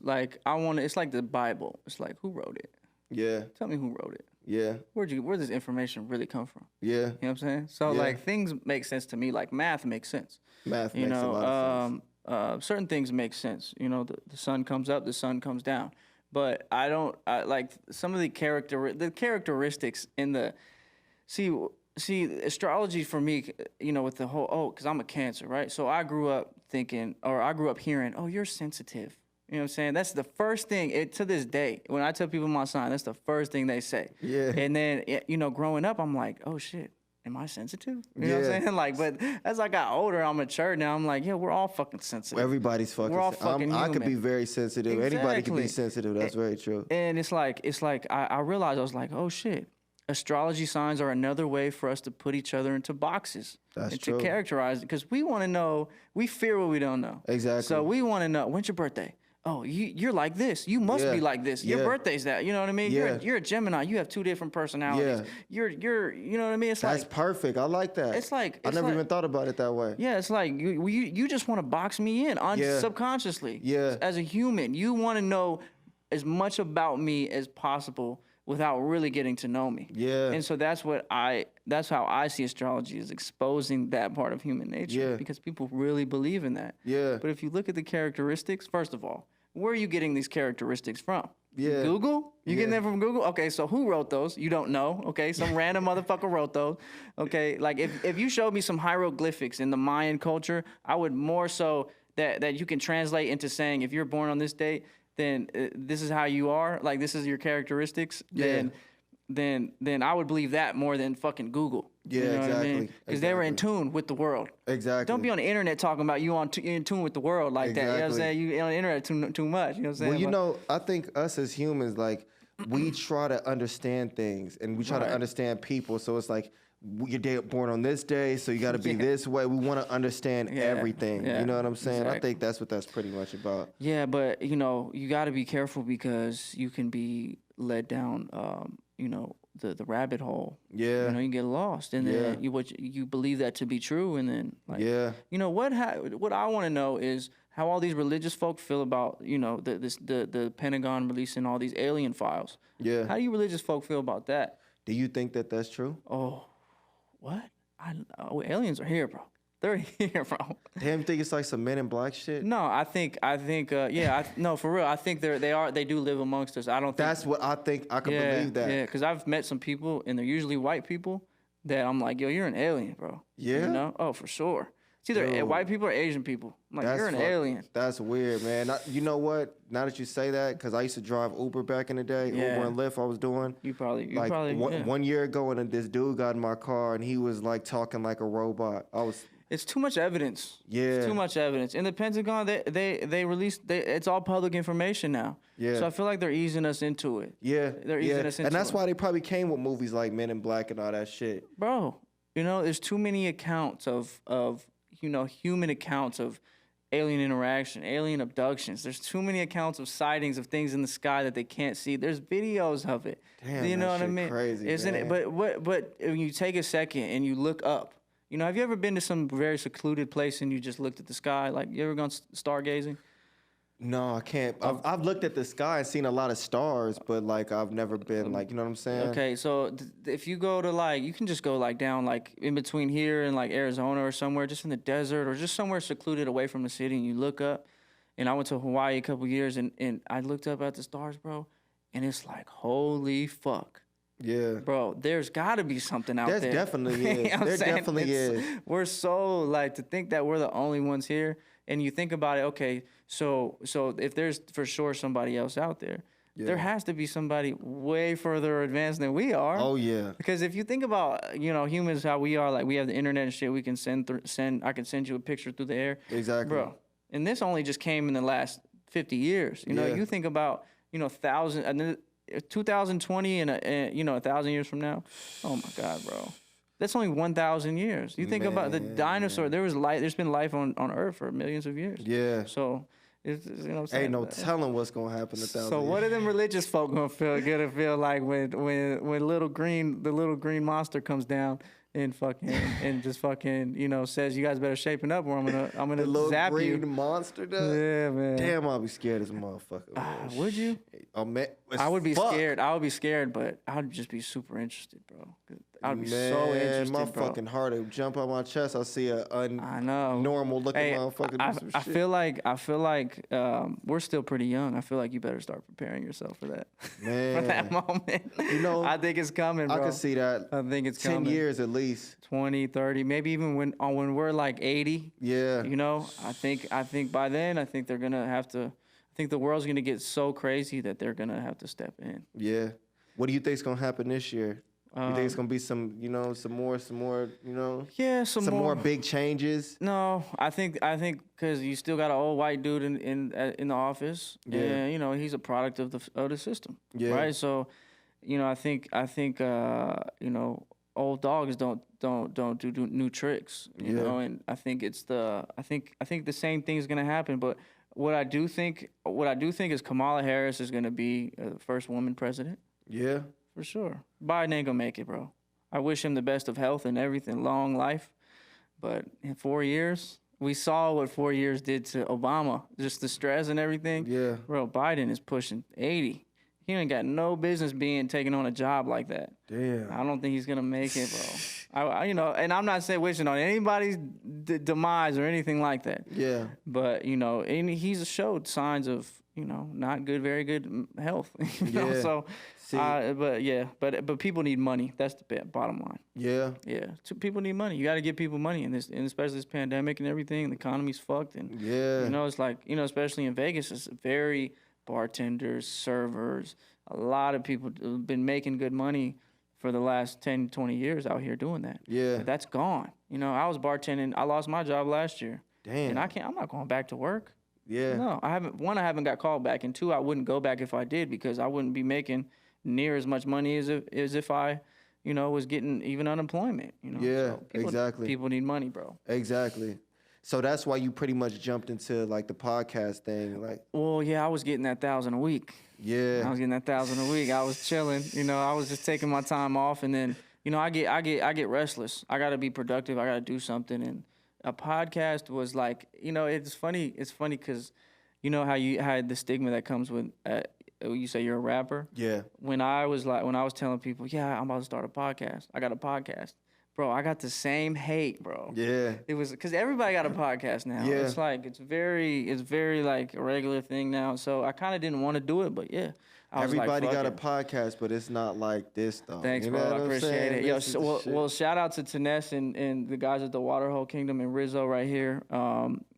B: like it's like the Bible. It's like who wrote it?
C: Yeah.
B: Tell me who wrote it.
C: Yeah.
B: Where this information really come from?
C: Yeah.
B: You know what I'm saying? So
C: Yeah.
B: like things make sense to me. Like math makes sense.
C: Math makes a lot of sense.
B: Certain things make sense. The sun comes up, the sun comes down. But I like some of the characteristics in the see astrology for me. With the whole because I'm a Cancer, right? So I grew up hearing, oh, you're sensitive. You know what I'm saying? That's the first thing, to this day, when I tell people my sign, that's the first thing they say.
C: Yeah.
B: And then, you know, growing up, I'm like, oh, shit, am I sensitive? You know what I'm saying? Like, but as I got older, I'm mature now. I'm like, yeah, we're all fucking sensitive.
C: Everybody's fucking.
B: We're all fucking
C: I could
B: human.
C: be very sensitive. Anybody can be sensitive. That's very true.
B: And it's like I realized, I was like, oh, shit. Astrology signs are another way for us to put each other into boxes.
C: That's
B: and
C: true.
B: To characterize it, because we want to know, we fear what we don't know.
C: Exactly.
B: So we want to know, when's your birthday? Oh, you're like this. You must be like this. Your birthday's that. You know what I mean? You're a Gemini. You have two different personalities. You're you know what I mean? It's
C: That's perfect. I like that.
B: It's like
C: I never even thought about it that way.
B: Yeah, it's like you just want to box me in subconsciously.
C: Yeah.
B: As a human, you want to know as much about me as possible without really getting to know me.
C: Yeah.
B: And so that's how I see astrology, is exposing that part of human nature.
C: Yeah.
B: Because people really believe in that.
C: Yeah.
B: But if you look at the characteristics, first of all, where are you getting these characteristics from?
C: Yeah.
B: Google? You getting them from Google? Okay, so who wrote those? You don't know. Okay, some random motherfucker wrote those. Okay, like if you showed me some hieroglyphics in the Mayan culture, I would more so that you can translate into saying, if you're born on this date, then this is how you are, like this is your characteristics, then I would believe that more than fucking Google.
C: Yeah,
B: you know
C: exactly.
B: what I mean? Because they were in tune with the world.
C: Exactly.
B: Don't be on the internet talking about you in tune with the world like that. You know what I'm saying? You on the internet too much. You know what I'm saying?
C: Well, you know, I think us as humans, like, we try to understand things and we try to understand people. So it's like, you're born on this day, so you got to be this way. We want to understand everything. You know what I'm saying? Exactly. I think that's what that's pretty much about.
B: Yeah, but, you know, you got to be careful because you can be led down, you know, the rabbit hole.
C: Yeah.
B: You know, you get lost. And then you believe that to be true. And then, like, you know, what I want to know is how all these religious folk feel about, you know, the Pentagon releasing all these alien files.
C: Yeah.
B: How do you religious folk feel about that?
C: Do you think that that's true?
B: Oh. What? Aliens are here, bro. They're here, bro.
C: Damn, you think it's like some Men in Black shit?
B: No, I think, no, for real. I think they do live amongst us. I don't think
C: that's what I think. I can believe that.
B: Yeah, because I've met some people, and they're usually white people, that I'm like, yo, you're an alien, bro.
C: Yeah.
B: You know? Oh, for sure. It's either white people or Asian people. I'm like, you're an alien.
C: That's weird, man. You know what? Now that you say that, because I used to drive Uber back in the day, Uber and Lyft I was doing.
B: You probably
C: one year ago, and this dude got in my car, and he was like talking like a robot.
B: It's too much evidence.
C: Yeah.
B: It's too much evidence. In the Pentagon, they released, it's all public information now. Yeah. So I feel like they're easing us into it.
C: Yeah.
B: They're easing us into it.
C: And that's why they probably came with movies like Men in Black and all that shit.
B: Bro, you know, there's too many accounts of you know, human accounts of alien interaction, alien abductions. There's too many accounts of sightings of things in the sky that they can't see. There's videos of it.
C: Damn,
B: you know
C: that
B: what I
C: shit
B: mean?
C: Crazy,
B: isn't
C: man.
B: it? But when you take a second and you look up, you know, have you ever been to some very secluded place and you just looked at the sky? Like, you ever gone stargazing?
C: No, I can't. I've looked at the sky and seen a lot of stars, but like I've never been like, you know what I'm saying?
B: Okay, so if you go to like, you can just go like down like in between here and like Arizona or somewhere, just in the desert or just somewhere secluded away from the city, and you look up. And I went to Hawaii a couple years, and I looked up at the stars, bro, and it's like, holy fuck.
C: Yeah.
B: Bro, there's got to be something out there.
C: There definitely is.
B: You know
C: there definitely is.
B: We're so, like, to think that we're the only ones here, and you think about it, okay, so if there's for sure somebody else out there, there has to be somebody way further advanced than we are.
C: Oh, yeah.
B: Because if you think about, you know, humans, how we are, like, we have the internet and shit, we can I can send you a picture through the air.
C: Exactly.
B: Bro, and this only just came in the last 50 years. You know, you think about, you know, 2020 and you know, 1,000 years from now. Oh my God, bro. That's only 1,000 years. You think about the dinosaur. There's been life on Earth for millions of years.
C: Yeah.
B: So, you know what I'm saying?
C: Ain't no telling what's gonna happen in 1,000 years.
B: So what are them religious folk gonna feel like when the little green monster comes down and just you know, says you guys better shaping up or I'm gonna
C: the
B: zap
C: little
B: you.
C: green monster does?
B: Yeah, man.
C: Damn, I'll be scared as a motherfucker. Man.
B: Would you?
C: Oh, man,
B: I would be scared. I would be scared, but I'd just be super interested, bro. I'd be so interested,
C: my
B: bro.
C: fucking heart would jump out my chest. I see
B: I know.
C: normal looking motherfucker do some
B: I
C: shit.
B: feel like we're still pretty young. I feel like you better start preparing yourself for that.
C: Man.
B: For that moment.
C: You know,
B: I think it's coming, bro.
C: I can see that.
B: I think it's
C: 10
B: coming.
C: years at least.
B: 20, 30, maybe even when we're like 80.
C: Yeah.
B: You know, I think by then, I think think the world's gonna get so crazy that they're gonna have to step in.
C: Yeah. What do you think's gonna happen this year? You think it's gonna be some more,
B: Yeah,
C: some more big changes?
B: No, I think because you still got an old white dude in the office, and he's a product of the system, right? So, I think old dogs don't do new tricks, you know, and I think the same thing is gonna happen. But what I do think is Kamala Harris is gonna be the first woman president.
C: Yeah.
B: For sure. Biden ain't gonna make it, bro. I wish him the best of health and everything, long life. But in 4 years, we saw what 4 years did to Obama, just the stress and everything.
C: Yeah.
B: Bro, Biden is pushing 80. He ain't got no business taking on a job like that.
C: Damn.
B: I don't think he's gonna make it, bro. And I'm not saying wishing on anybody's demise or anything like that.
C: Yeah.
B: But and he's showed signs of not good, very good health. So. But people need money. That's the bottom line.
C: Yeah.
B: Yeah. People need money. You got to give people money in this, and especially this pandemic and everything. The economy's fucked, and it's like especially in Vegas, it's very bartenders, servers. A lot of people have been making good money for the last 10, 20 years out here doing that.
C: Yeah.
B: But that's gone. I was bartending. I lost my job last year.
C: Damn.
B: And I'm not going back to work.
C: Yeah.
B: No, I haven't got called back, and two, I wouldn't go back if I did because I wouldn't be making near as much money as if I, was getting even unemployment.
C: Yeah,
B: so
C: exactly.
B: People need money, bro.
C: Exactly. So that's why you pretty much jumped into like the podcast thing, like.
B: Well, yeah, I was getting that $1,000 a week.
C: Yeah.
B: I was getting that $1,000 a week. I was chilling. I was just taking my time off, and then I get restless. I got to be productive. I got to do something, and a podcast was like, it's funny. It's funny because, how you had the stigma that comes with. You say you're a rapper.
C: Yeah.
B: When I was telling people, yeah, I'm about to start a podcast. I got a podcast. Bro, I got the same hate, bro.
C: Yeah.
B: It was because everybody got a podcast now.
C: Yeah.
B: It's like it's very like a regular thing now. So I kind of didn't want to do it, but yeah.
C: Everybody got a podcast, but it's not like this though.
B: Thanks, bro. I appreciate it. Yo, well, shout out to Taness and the guys at the Waterhole Kingdom and Rizzo right here.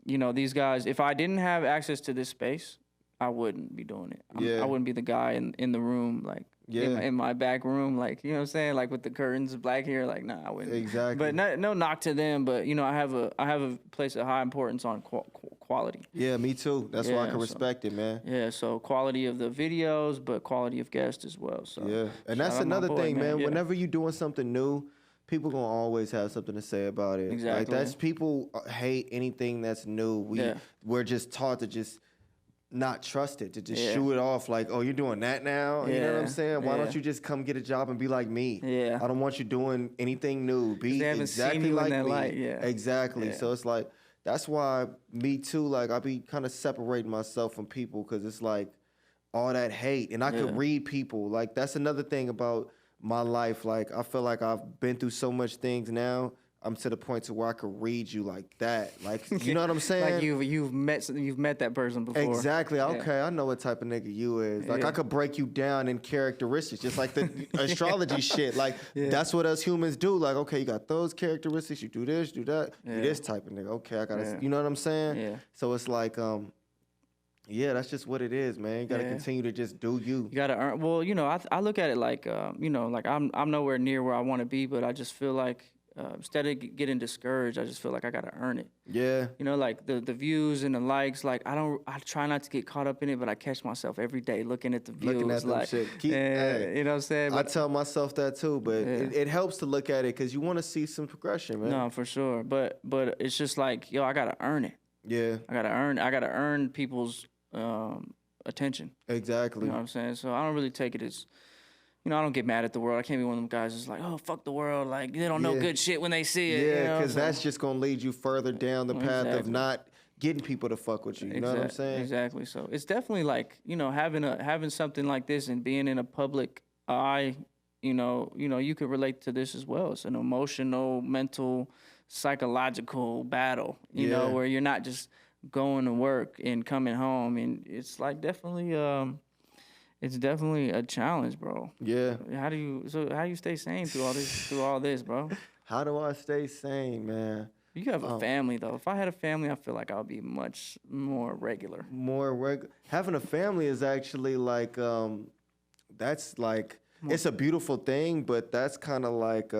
B: These guys. If I didn't have access to this space, I wouldn't be doing it. I wouldn't be the guy in the room, like in my back room, like, you know what I'm saying? Like with the curtains, black hair, like, nah, I wouldn't.
C: Exactly.
B: But no knock to them, but, I have a place of high importance on quality.
C: Yeah, me too. That's why I can respect it, man.
B: Yeah, so quality of the videos, but quality of guests as well. So
C: yeah, and that's another thing, man. Yeah. Whenever you're doing something new, people gonna always have something to say about it.
B: Exactly.
C: Like that's people hate anything that's new. We're just taught to just not trust it, to just shoo it off like, oh, you're doing that now? You know what I'm saying? Why don't you just come get a job and be like me?
B: Yeah.
C: I don't want you doing anything new. Be exactly like me. Light. Yeah. Exactly. Yeah. So it's like, that's why me too, like I be kind of separating myself from people because it's like all that hate. And I could read people. Like that's another thing about my life. Like I feel like I've been through so much things now. I'm to the point to where I could read you like that. Like, you know what I'm saying?
B: Like you've met that person before.
C: Exactly. Okay, I know what type of nigga you is. Like I could break you down in characteristics, just like the astrology shit. Like that's what us humans do. Like, okay, you got those characteristics. You do this, do that. You this type of nigga. Okay, I gotta. You know what I'm saying? Yeah. So it's like, that's just what it is, man. You gotta continue to just do you. You
B: gotta earn. Well, I look at it like, like I'm nowhere near where I want to be, but I just feel like. Instead of getting discouraged, I just feel like I gotta earn it.
C: Yeah.
B: Like the views and the likes. Like I try not to get caught up in it, but I catch myself every day looking at the views.
C: Looking at them
B: like,
C: shit.
B: You know what I'm saying?
C: But I tell myself that too, but it helps to look at it because you want to see some progression, man.
B: No, for sure. But it's just like, I gotta earn it.
C: Yeah.
B: I gotta earn people's attention.
C: Exactly.
B: You know what I'm saying? So I don't really take it as. I don't get mad at the world. I can't be one of them guys that's like, oh, fuck the world. Like, they don't know good shit when they see it.
C: Yeah, because that's just going to lead you further down the path of not getting people to fuck with you. You know what I'm saying?
B: Exactly. So it's definitely like, having something like this and being in a public eye, you could relate to this as well. It's an emotional, mental, psychological battle, you know, where you're not just going to work and coming home. And it's like definitely... It's definitely a challenge, bro.
C: Yeah.
B: How do you stay sane through all this, bro?
C: How do I stay sane, man?
B: You have a family though. If I had a family, I feel like I would be much more regular.
C: Having a family is actually like that's like it's a beautiful thing, but that's kind of like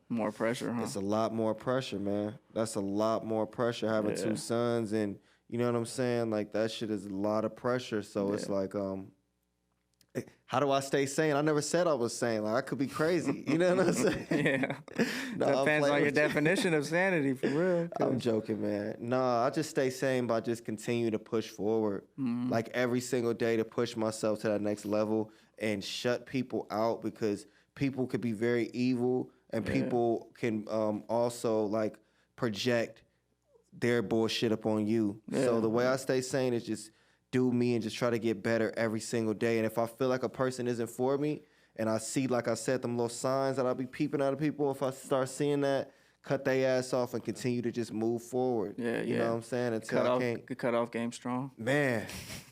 B: More pressure, huh?
C: it's a lot more pressure, man. That's a lot more pressure having two sons, and you know what I'm saying? Like that shit is a lot of pressure. So it's like how do I stay sane? I never said I was sane. Like I could be crazy. You know what I'm saying?
B: Yeah.
C: No,
B: Depends on your definition of sanity, for real.
C: I'm joking, man. Nah, I just stay sane by just continue to push forward. Like every single day to push myself to that next level and shut people out because people could be very evil and people can also like project their bullshit upon you. So the way I stay sane is just do me and just try to get better every single day. And if I feel like a person isn't for me and I see, like I said, them little signs that I'll be peeping out of people, if I start seeing that, cut their ass off and continue to just move forward. You know what I'm saying? Until I can't.
B: Cut off game strong.
C: Man,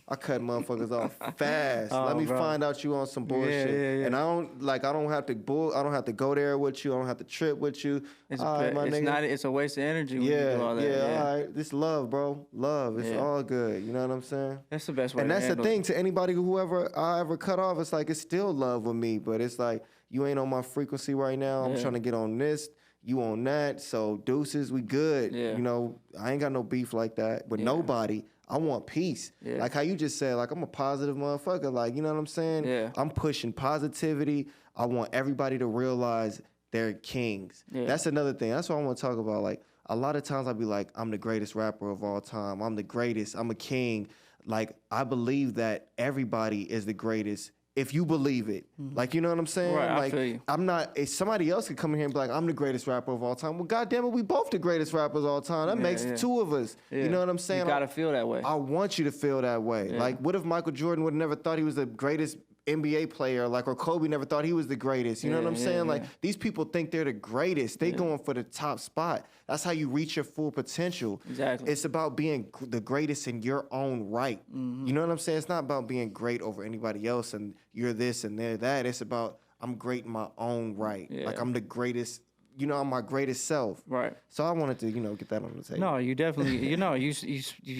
C: I cut motherfuckers off fast. Let me find out you on some bullshit. And I don't have to go there with you. I don't have to trip with you.
B: It's a waste of energy when you do all that.
C: All right. This love, bro. Love. It's all good. You know what I'm saying?
B: That's the best way
C: and
B: to
C: that's
B: handle
C: the thing to anybody whoever I ever cut off, it's like it's still love with me, but it's like you ain't on my frequency right now. I'm trying to get on this. You on that, so deuces, we good. You know, I ain't got no beef like that with nobody. I want peace. Like how you just said, like I'm a positive motherfucker. Like, you know what I'm saying? I'm pushing positivity. I want everybody to realize they're kings. That's another thing. That's what I want to talk about. Like a lot of times I'll be like, I'm the greatest rapper of all time. I'm the greatest. I'm a king. Like I believe that everybody is the greatest. If you believe it, like, you know what I'm saying?
B: Right,
C: like,
B: I feel you.
C: I'm not, if somebody else could come in here and be like, I'm the greatest rapper of all time. Well, goddamn it, we both the greatest rappers of all time. That makes two of us. You know what I'm saying?
B: You gotta feel that way.
C: I want you to feel that way. Like, what if Michael Jordan would have never thought he was the greatest NBA player, like, or Kobe never thought he was the greatest. You know what I'm saying? Like, these people think they're the greatest. They going for the top spot. That's how you reach your full potential.
B: Exactly.
C: It's about being the greatest in your own right. You know what I'm saying? It's not about being great over anybody else and you're this and they're that. It's about I'm great in my own right. Like, I'm the greatest. You know, I'm my greatest self.
B: Right.
C: So I wanted to, get that on the table.
B: No, you definitely, you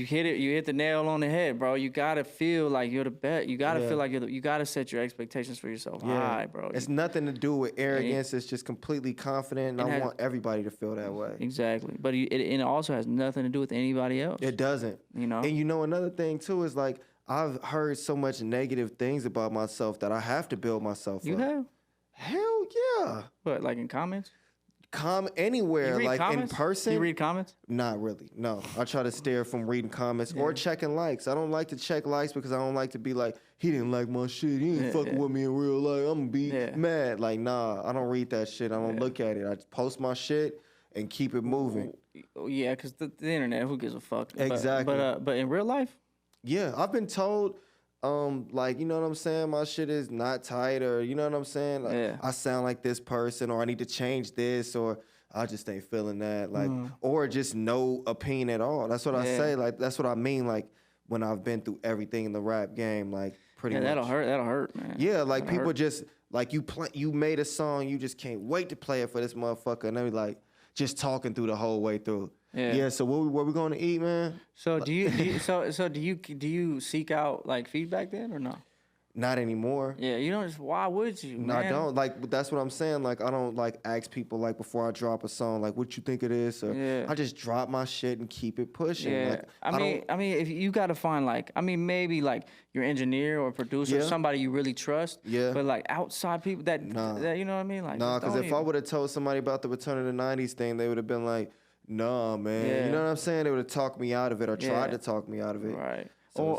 B: hit it. You hit the nail on the head, bro. You gotta feel like you're the best. You gotta feel like you gotta set your expectations for yourself high, bro.
C: It's nothing to do with arrogance. It's just completely confident, and I want everybody to feel that way.
B: Exactly. But it also has nothing to do with anybody else.
C: It doesn't.
B: You know.
C: And another thing too is like I've heard so much negative things about myself that I have to build myself up.
B: You have?
C: Hell yeah.
B: What, like in comments?
C: Anywhere, like
B: comments?
C: in person.
B: You read comments?
C: Not really. No, I try to steer from reading comments or checking likes. I don't like to check likes because I don't like to be like, he didn't like my shit. He ain't fucking with me in real life. I'm gonna be mad. Like, nah, I don't read that shit. I don't look at it. I just post my shit and keep it moving.
B: Yeah, because the internet, who gives a fuck?
C: Exactly.
B: But in real life?
C: Yeah, I've been told. Like, you know what I'm saying? My shit is not tight, or you know what I'm saying? Like, I sound like this person, or I need to change this, or I just ain't feeling that. Like, or just no opinion at all. That's what I say. Like, that's what I mean. Like, when I've been through everything in the rap game, like, pretty much.
B: That'll hurt, man.
C: Yeah, like, people just, like, you made a song, you just can't wait to play it for this motherfucker, and they be like, just talking through the whole way through. Yeah. So what we going to eat, man?
B: So do you seek out like feedback then or no?
C: Not anymore.
B: Yeah, you don't. Why would you?
C: No,
B: man?
C: I don't. Like, that's what I'm saying. Like, I don't like ask people like before I drop a song, like, what you think of this? Or I just drop my shit and keep it pushing.
B: Yeah.
C: Like,
B: I mean, if you got to find like, maybe like your engineer or producer, somebody you really trust. Yeah. But like outside people that you know what I mean? Like,
C: nah, because if I would have told somebody about the Return of the '90s thing, they would have been like, nah, man. Yeah. You know what I'm saying? They would have talked me out of it or tried to talk me out of it.
B: Right. So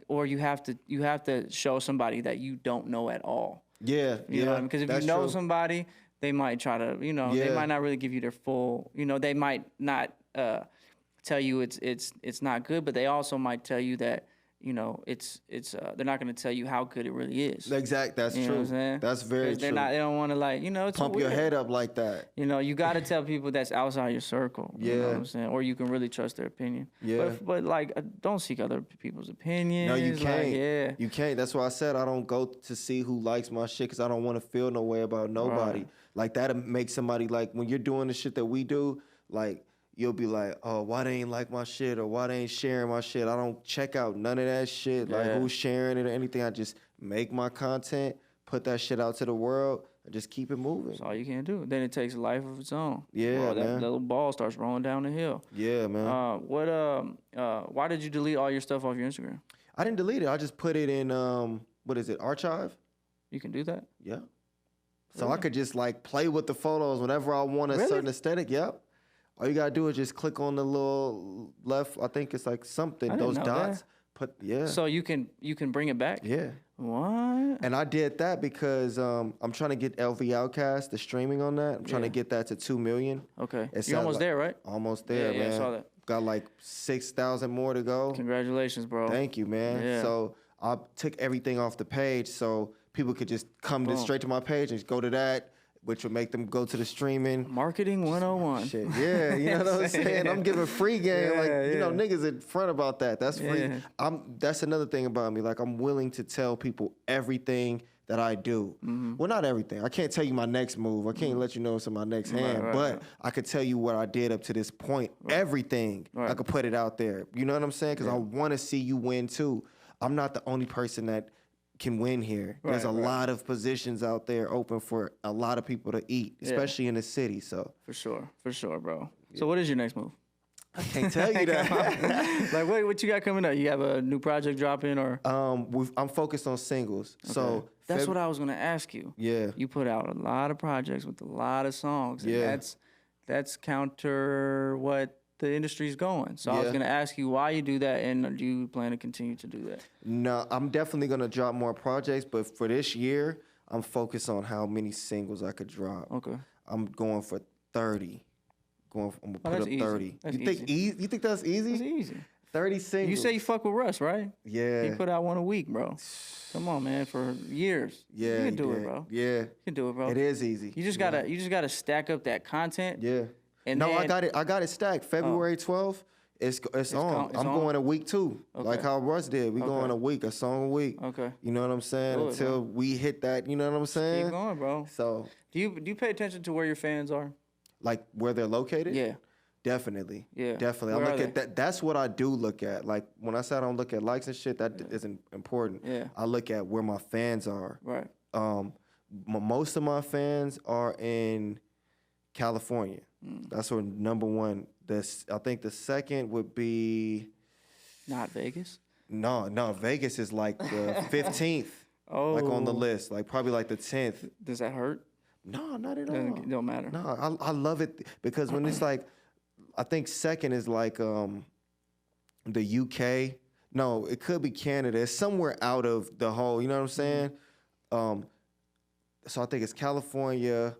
B: or you have to show somebody that you don't know at all.
C: Yeah.
B: You know what I mean? Because if you know somebody, they might try to, they might not really give you their full, they might not tell you it's not good, but they also might tell you that, it's they're not going to tell you how good it really is.
C: Exactly. That's true.
B: Know what I'm saying?
C: That's very true.
B: They don't want to like, it's
C: pump
B: weird.
C: your head up like that.
B: You got to tell people that's outside your circle.
C: Yeah.
B: You know what I'm saying? Or you can really trust their opinion.
C: Yeah.
B: But like, don't seek other people's opinions.
C: No, you can't.
B: Like,
C: You can't. That's why I said I don't go to see who likes my shit because I don't want to feel no way about nobody.
B: Right.
C: Like, that'll make somebody, like, when you're doing the shit that we do, like, you'll be like, oh, why they ain't like my shit or why they ain't sharing my shit. I don't check out none of that shit, like who's sharing it or anything. I just make my content, put that shit out to the world, and just keep it moving.
B: That's all you can do. Then it takes a life of its own.
C: Yeah,
B: Bro, that
C: man.
B: little ball starts rolling down the hill.
C: Yeah, man.
B: Why did you delete all your stuff off your Instagram?
C: I didn't delete it. I just put it in, what is it, archive?
B: You can do that?
C: Yeah. So I could just like play with the photos whenever I want a certain aesthetic. Yep. All you gotta do is just click on the little left. I think it's like something. Those dots.
B: That. So you can bring it back.
C: Yeah.
B: What?
C: And I did that because I'm trying to get LV Outcast, the streaming on that. I'm trying to get that to 2 million.
B: Okay. You're almost there, right?
C: Almost there, man.
B: Yeah, I saw that.
C: Got like 6,000 more to go.
B: Congratulations, bro.
C: Thank you, man.
B: Yeah.
C: So I took everything off the page so people could just come straight to my page and go to that, which would make them go to the streaming.
B: Marketing 101.
C: Shit. Yeah, you know what I'm saying? I'm giving free game. You know, niggas in front about that. That's free. That's another thing about me. Like, I'm willing to tell people everything that I do. Well, not everything. I can't tell you my next move. I can't let you know what's in my next hand. But I could tell you what I did up to this point. Everything. I could put it out there. You know what I'm saying? Because I want to see you win, too. I'm not the only person that can win here. There's a lot of positions out there open for a lot of people to eat, especially in the city. So
B: for sure, bro. So what is your next move?
C: I can't tell you that.
B: Like what you got coming up? You have a new project dropping or?
C: I'm focused on singles. Okay. So
B: that's what I was gonna ask you.
C: Yeah.
B: You put out a lot of projects with a lot of songs. And that's counter what the industry's going. So I was going to ask you why you do that, and do you plan to continue to do that? No,
C: I'm definitely going to drop more projects, but for this year, I'm focused on how many singles I could drop.
B: Okay.
C: I'm going for 30. I'm going to put up
B: easy.
C: 30.
B: That's
C: you think
B: easy.
C: You think that's easy?
B: That's easy.
C: 30 singles.
B: You say you fuck with Russ, right?
C: Yeah.
B: He put out one a week, bro. Come on, man, for years.
C: Yeah,
B: you can do it, bro.
C: Yeah.
B: You can do it, bro.
C: It is easy.
B: You just gotta stack up that content.
C: Yeah.
B: And
C: no,
B: then,
C: I got it stacked. February 12th, it's on. I'm going a week too, like how Russ did. We going a week, a song a week.
B: Okay.
C: You know what I'm saying?
B: Cool,
C: until we hit that. You know what I'm saying?
B: Keep going, bro.
C: So
B: do you pay attention to where your fans are?
C: Like where they're located?
B: Yeah.
C: Definitely.
B: Yeah.
C: Definitely.
B: Where
C: I look at that. That's what I do look at. Like when I say I don't look at likes and shit, that isn't important.
B: Yeah.
C: I look at where my fans are.
B: Right.
C: Most of my fans are in California. That's where number one. I think the second would be
B: not Vegas.
C: No, Vegas is like the 15th. Like on the list, like probably like the 10th.
B: Does that hurt?
C: No, not at all.
B: It don't matter.
C: No, I love it because when it's like, I think second is like the UK. No, it could be Canada. It's somewhere out of the whole. You know what I'm saying? So I think it's California.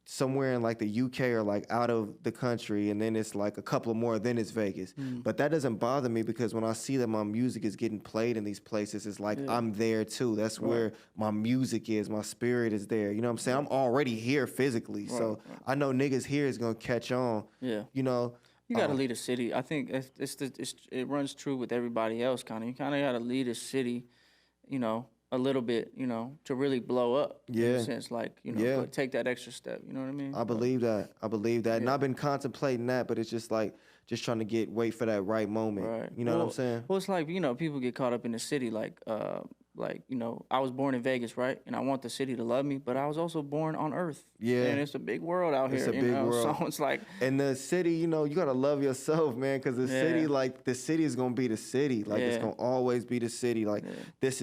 C: Somewhere in like the UK or like out of the country, and then it's like a couple more, then it's Vegas. But that doesn't bother me because when I see that my music is getting played in these places, it's like I'm there too. That's where my music is, my spirit is there. You know what I'm saying? I'm already here physically, so I know niggas here is gonna catch on.
B: Yeah.
C: You know?
B: You gotta lead a city. I think it runs true with everybody else, kind of. You kind of gotta lead a city, you know, a little bit, you know, to really blow up.
C: Yeah.
B: In a sense, like, you know, but take that extra step. You know what I mean?
C: I believe that. And I've been contemplating that, but it's just like just trying to wait for that right moment.
B: Right.
C: You know what I'm saying?
B: Well, it's like, you know, people get caught up in the city, like, you know, I was born in Vegas, right? And I want the city to love me, but I was also born on Earth.
C: Yeah.
B: And it's a big world out here.
C: It's a big world.
B: So it's like.
C: And the city, you know, you got to love yourself, man, because the city, like, the city is going to be the city. Like, it's going to always be the city. Like, this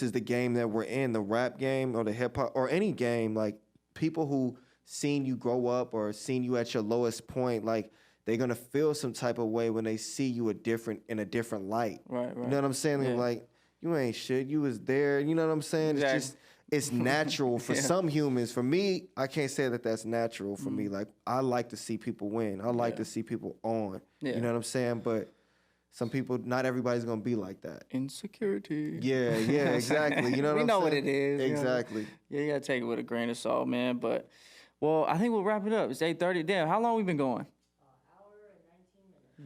C: is the game that we're in, the rap game or the hip hop or any game. Like, people who seen you grow up or seen you at your lowest point, like, they're going to feel some type of way when they see you in a different light.
B: Right.
C: You know what I'm saying?
B: Yeah.
C: Like, you ain't shit. You was there. You know what I'm saying?
B: Exactly.
C: It's just, it's natural for some humans. For me, I can't say that that's natural for me. Like, I like to see people win. I like to see people on.
B: Yeah.
C: You know what I'm saying? But some people, not everybody's going to be like that.
B: Insecurity.
C: Yeah, exactly. You know what I'm saying?
B: We know what it is.
C: Exactly.
B: Yeah, you got to take it with a grain of salt, man. But, well, I think we'll wrap it up. It's 8:30. Damn, how long we been going?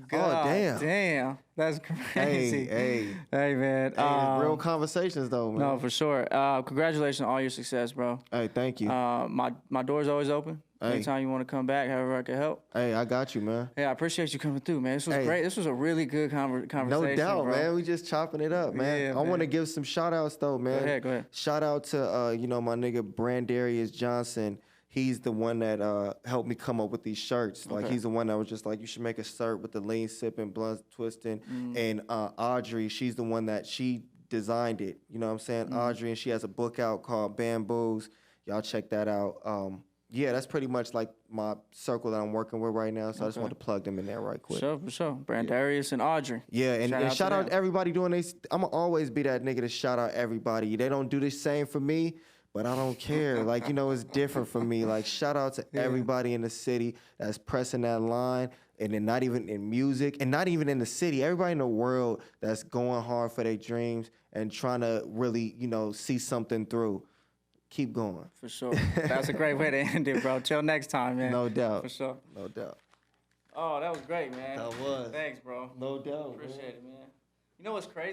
B: God
C: damn.
B: damn. That's crazy.
C: Hey,
B: man.
C: it's real conversations though, man.
B: No, for sure. Congratulations on all your success, bro.
C: Hey, thank you.
B: My door's always open.
C: Hey.
B: Anytime you want to come back, however I can help.
C: Hey, I got you, man.
B: Hey, I appreciate you coming through, man. This was great. This was a really good conversation.
C: No doubt,
B: bro.
C: man. We just chopping it up, man.
B: Yeah,
C: I want to
B: man.
C: give some shout outs though, man.
B: Go ahead.
C: Shout out to my nigga Brandarius Johnson. He's the one that helped me come up with these shirts. Like he's the one that was just like, you should make a shirt with the lean sipping, blunt twisting. And Audrey, she's the one that she designed it. You know what I'm saying? Audrey, and she has a book out called Bamboos. Y'all check that out. Yeah, that's pretty much like my circle that I'm working with right now. So I just want to plug them in there right quick.
B: For sure. Brandarius and Audrey.
C: Yeah, and shout out
B: to
C: to everybody doing this. I'm going to always be that nigga to shout out everybody. They don't do the same for me, but I don't care. Like, it's different for me. Like, shout out to everybody in the city that's pressing that line. And then not even in music and not even in the city. Everybody in the world that's going hard for their dreams and trying to really, see something through. Keep going.
B: For sure. That's a great way to end it, bro. Till next time, man.
C: No doubt.
B: For sure.
C: No doubt.
B: Oh, that was great, man.
C: That was.
B: Thanks, bro.
C: No doubt.
B: Appreciate it, man. You know what's crazy?